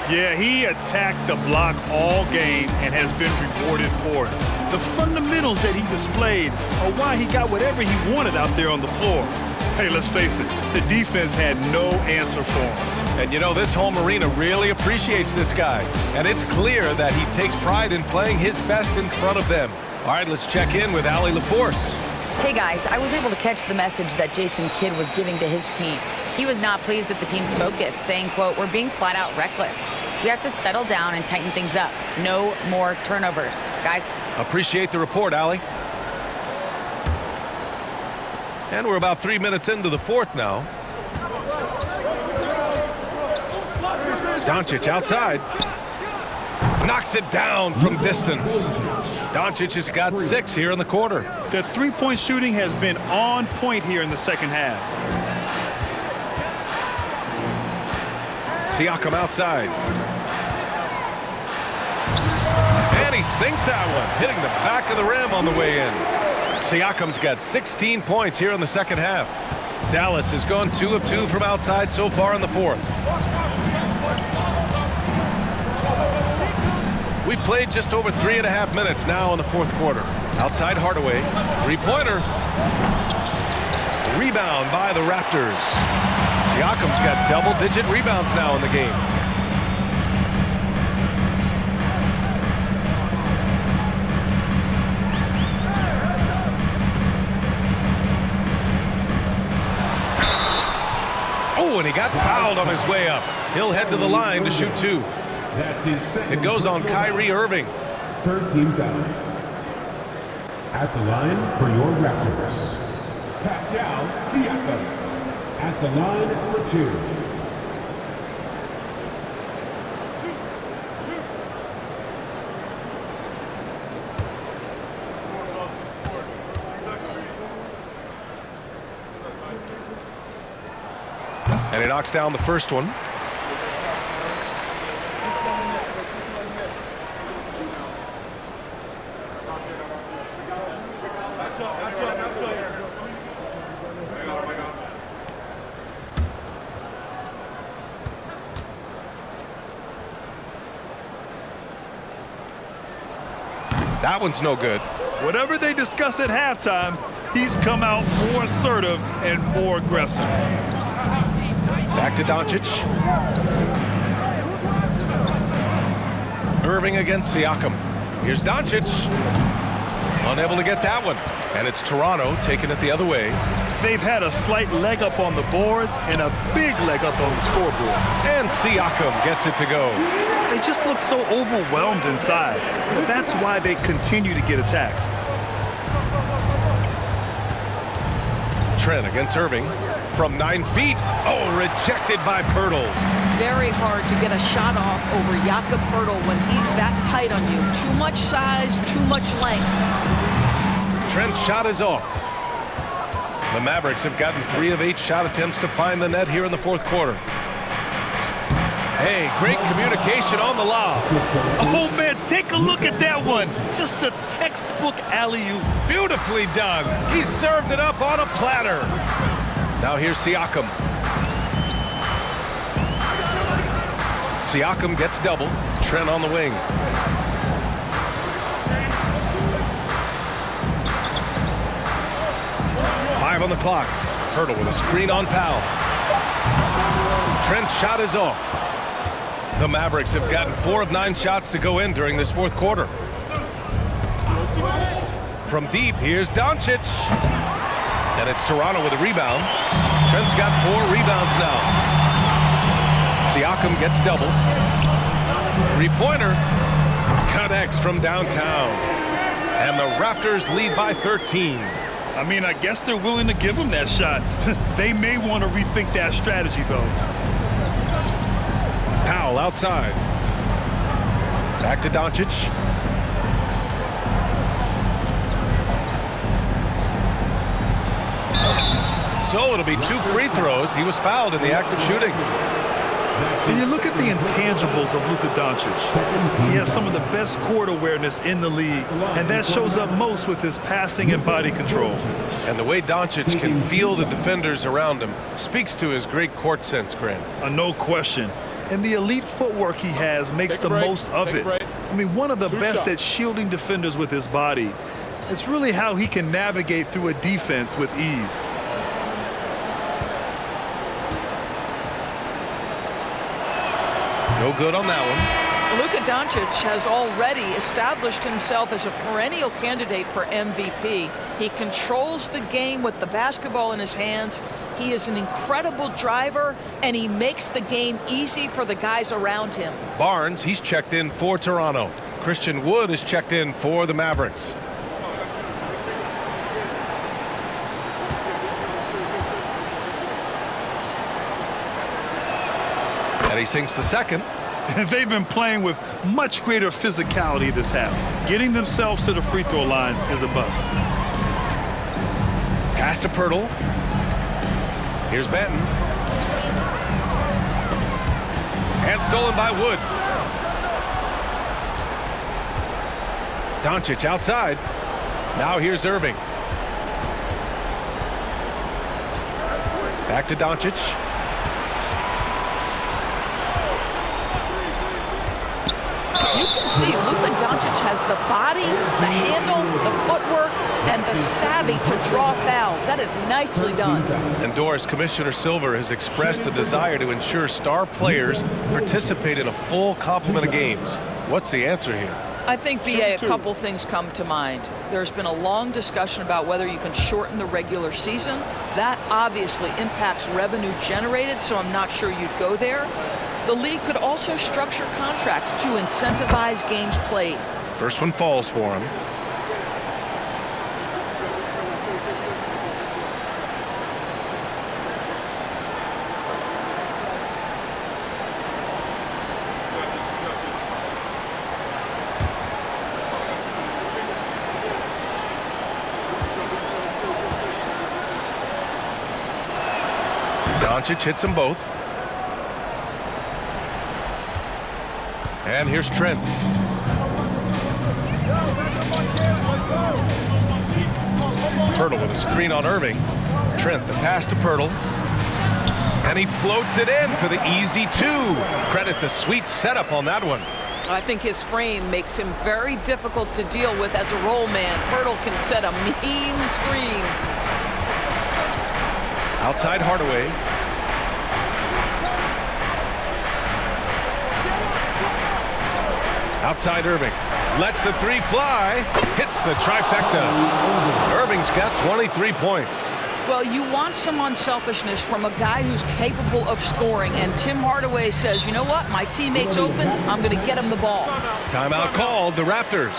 Yeah, he attacked the block all game and has been rewarded for it. The fundamentals that he displayed are why he got whatever he wanted out there on the floor. Hey, let's face it, the defense had no answer for him. And you know, this home arena really appreciates this guy. And it's clear that he takes pride in playing his best in front of them. All right, let's check in with Allie LaForce. Hey guys, I was able to catch the message that Jason Kidd was giving to his team. He was not pleased with the team's focus, saying, quote, "We're being flat out reckless. We have to settle down and tighten things up. No more turnovers." Guys. Appreciate the report, Allie. And we're about 3 minutes into the fourth now. Doncic outside. Knocks it down from distance. Doncic has got 6 here in the quarter. The three-point shooting has been on point here in the second half. Siakam outside. And he sinks that one, hitting the back of the rim on the way in. Siakam's got 16 points here in the second half. Dallas has gone 2 of 2 from outside so far in the fourth. We played just over 3.5 minutes now in the fourth quarter. Outside Hardaway, three-pointer. Rebound by the Raptors. Siakam's got double-digit rebounds now in the game. Oh, and he got fouled on his way up. He'll head to the line to shoot 2. That's his second. It goes on Kyrie Irving. 13 foul. At the line for your Raptors, Pascal Siakam. At the line for 2. And he knocks down the first one. That one's no good. Whatever they discuss at halftime, he's come out more assertive and more aggressive. Back to Doncic. Irving against Siakam. Here's Doncic. Unable to get that one. And it's Toronto taking it the other way. They've had a slight leg up on the boards and a big leg up on the scoreboard. And Siakam gets it to go. They just look so overwhelmed inside. But that's why they continue to get attacked. Trent against Irving from 9 feet. Oh, rejected by Poeltl. Very hard to get a shot off over Jakob Poeltl when he's that tight on you. Too much size, too much length. Trent's shot is off. The Mavericks have gotten 3 of 8 shot attempts to find the net here in the fourth quarter. Hey, great communication on the lob. Oh, man, take a look at that one. Just a textbook alley-oop. Beautifully done. He served it up on a platter. Now here's Siakam. Siakam gets double. Trent on the wing. Five on the clock. Poeltl with a screen on Powell. Trent's shot is off. The Mavericks have gotten 4 of 9 shots to go in during this fourth quarter. From deep, here's Doncic. And it's Toronto with a rebound. Trent's got 4 rebounds now. Siakam gets double. Three-pointer. Connects from downtown. And the Raptors lead by 13. I mean, I guess they're willing to give him that shot. They may want to rethink that strategy, though. Powell outside. Back to Doncic. So it'll be 2 free throws. He was fouled in the act of shooting. And you look at the intangibles of Luka Doncic. He has some of the best court awareness in the league, and that shows up most with his passing and body control. And the way Doncic can feel the defenders around him speaks to his great court sense, Grant. No question. And the elite footwork he has makes the most of it. I mean, one of the best at shielding defenders with his body. It's really how he can navigate through a defense with ease. No good on that one. Luka Doncic has already established himself as a perennial candidate for MVP. He controls the game with the basketball in his hands. He is an incredible driver, and he makes the game easy for the guys around him. Barnes, he's checked in for Toronto. Christian Wood is checked in for the Mavericks. And he sinks the second. They've been playing with much greater physicality this half. Getting themselves to the free throw line is a bust. Pass to Pirtle. Here's Benton. And stolen by Wood. Doncic outside. Now here's Irving. Back to Doncic. You can see Luka Doncic has the body, the handle, the footwork, and the savvy to draw fouls. That is nicely done. And Doris, Commissioner Silver has expressed a desire to ensure star players participate in a full complement of games. What's the answer here? I think, BA, a couple things come to mind. There's been a long discussion about whether you can shorten the regular season. That obviously impacts revenue generated, so I'm not sure you'd go there. The league could also structure contracts to incentivize games played. First one falls for him. Doncic hits them both. And here's Trent. Pirtle with a screen on Irving. Trent, the pass to Pirtle. And he floats it in for the easy two. Credit the sweet setup on that one. I think his frame makes him very difficult to deal with as a roll man. Pirtle can set a mean screen. Outside Hardaway. Outside Irving. Lets the three fly. Hits the trifecta. Irving's got 23 points. Well, you want some unselfishness from a guy who's capable of scoring. And Tim Hardaway says, you know what? My teammate's open. I'm going to get him the ball. Timeout called, the Raptors.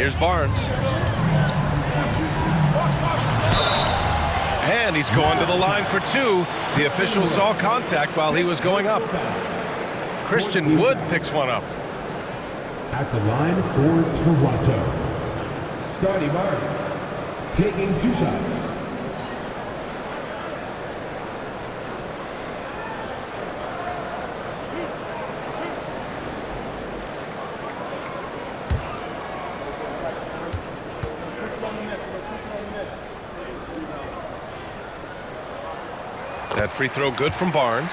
Here's Barnes. And he's going to the line for two. The official saw contact while he was going up. Christian Wood picks one up. At the line for Toronto, Scotty Barnes, taking 2 shots. That free throw good from Barnes.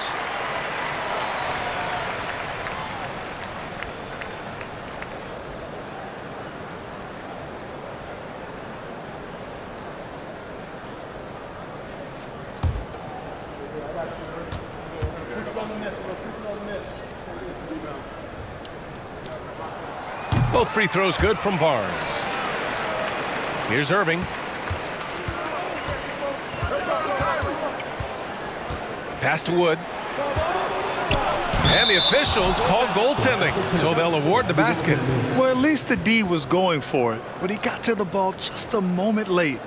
Both free throws good from Barnes. Here's Irving. Pass to Wood. And the officials called goaltending, so they'll award the basket. Well, at least the D was going for it, but he got to the ball just a moment late.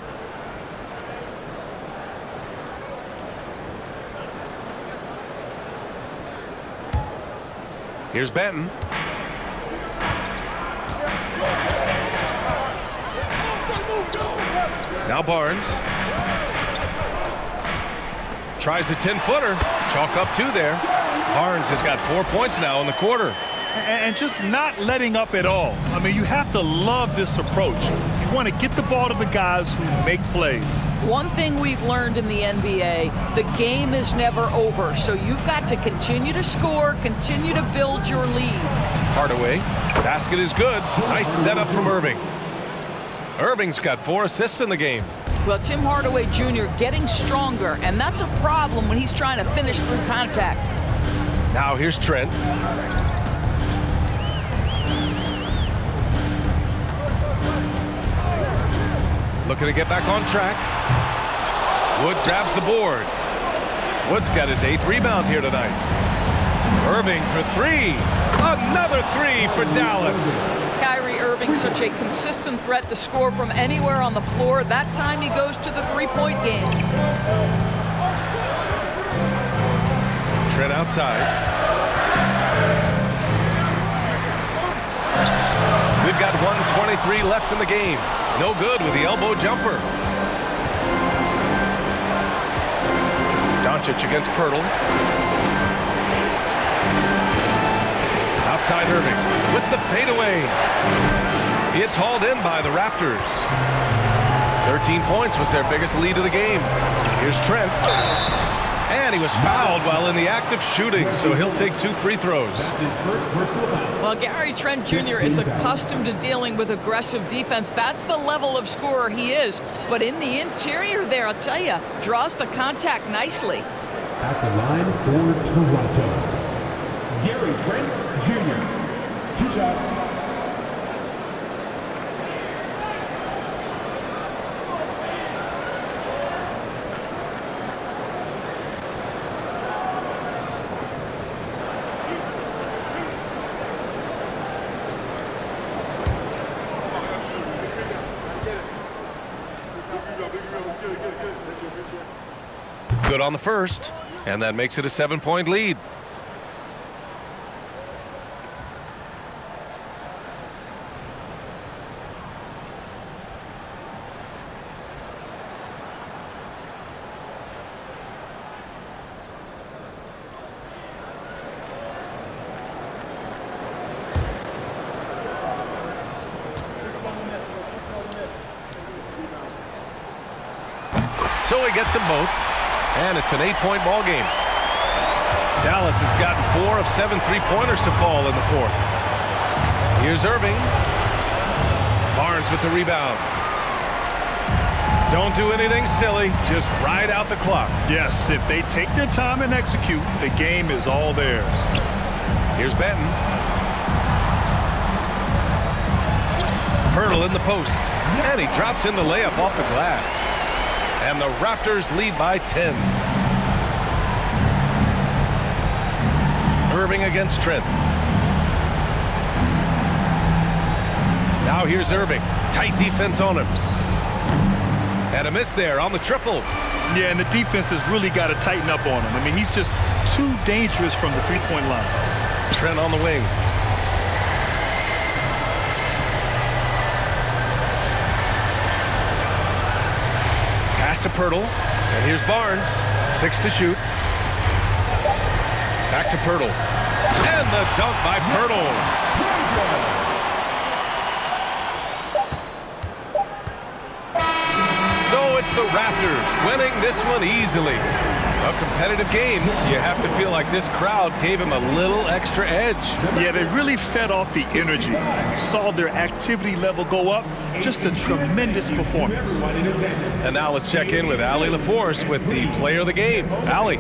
Here's Benton. Now Barnes. Tries a 10-footer. Chalk up 2 there. Barnes has got 4 points now in the quarter. And just not letting up at all. I mean, you have to love this approach. You want to get the ball to the guys who make plays. One thing we've learned in the NBA, the game is never over. So you've got to continue to score, continue to build your lead. Hardaway. Basket is good. Nice setup from Irving. Irving's got 4 assists in the game. Well, Tim Hardaway Jr. getting stronger, and that's a problem when he's trying to finish through contact. Now here's Trent. Looking to get back on track. Wood grabs the board. Wood's got his 8th rebound here tonight. Irving for 3. Another 3 for Dallas. Kyrie Irving, such a consistent threat to score from anywhere on the floor. That time he goes to the three-point game. Trent outside. We've got 1:23 left in the game. No good with the elbow jumper. Doncic against Pirtle. Outside Irving with the fadeaway. It's hauled in by the Raptors. 13 points was their biggest lead of the game. Here's Trent. And he was fouled while in the act of shooting, so he'll take 2 free throws. Well, Gary Trent Jr. is accustomed to dealing with aggressive defense. That's the level of scorer he is. But in the interior there, I'll tell you, draws the contact nicely. At the line for Toronto, Gary Trent Jr. 2 shots. Good on the first, and that makes it a 7-point lead. So he gets them both, and it's an 8-point ball game. Dallas has gotten 4 of 7 3-pointers to fall in the 4th. Here's Irving. Barnes with the rebound. Don't do anything silly, just ride out the clock. Yes, if they take their time and execute, the game is all theirs. Here's Benton. Pirtle in the post, and he drops in the layup off the glass. And the Raptors lead by 10. Irving against Trent. Now here's Irving. Tight defense on him. And a miss there on the triple. Yeah, and the defense has really got to tighten up on him. I mean, he's just too dangerous from the three-point line. Trent on the wing. Pass to Pirtle. And here's Barnes. 6 to shoot. Back to Pirtle. And the dunk by Pirtle. So it's the Raptors winning this one easily. A competitive game. You have to feel like this crowd gave him a little extra edge. Yeah, they really fed off the energy. Saw their activity level go up. Just a tremendous performance. And now let's check in with Allie LaForce with the player of the game. Allie.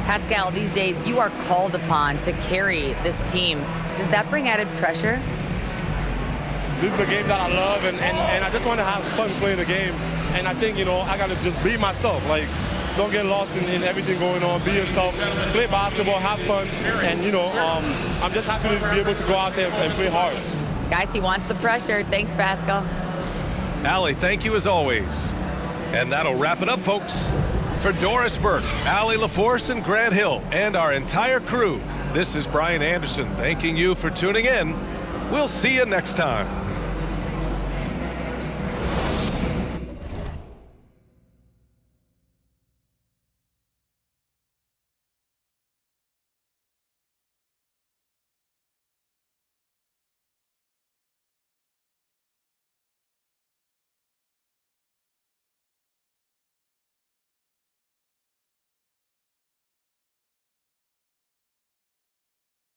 Pascal, these days you are called upon to carry this team. Does that bring added pressure? This is a game that I love, and I just want to have fun playing the game. And I think, I got to just be myself. Like, don't get lost in everything going on. Be yourself. Play basketball, have fun. And, I'm just happy to be able to go out there and play hard. Guys, he wants the pressure. Thanks, Pascal. Allie, thank you as always. And that'll wrap it up, folks. For Doris Burke, Allie LaForce, and Grant Hill, and our entire crew, this is Brian Anderson thanking you for tuning in. We'll see you next time.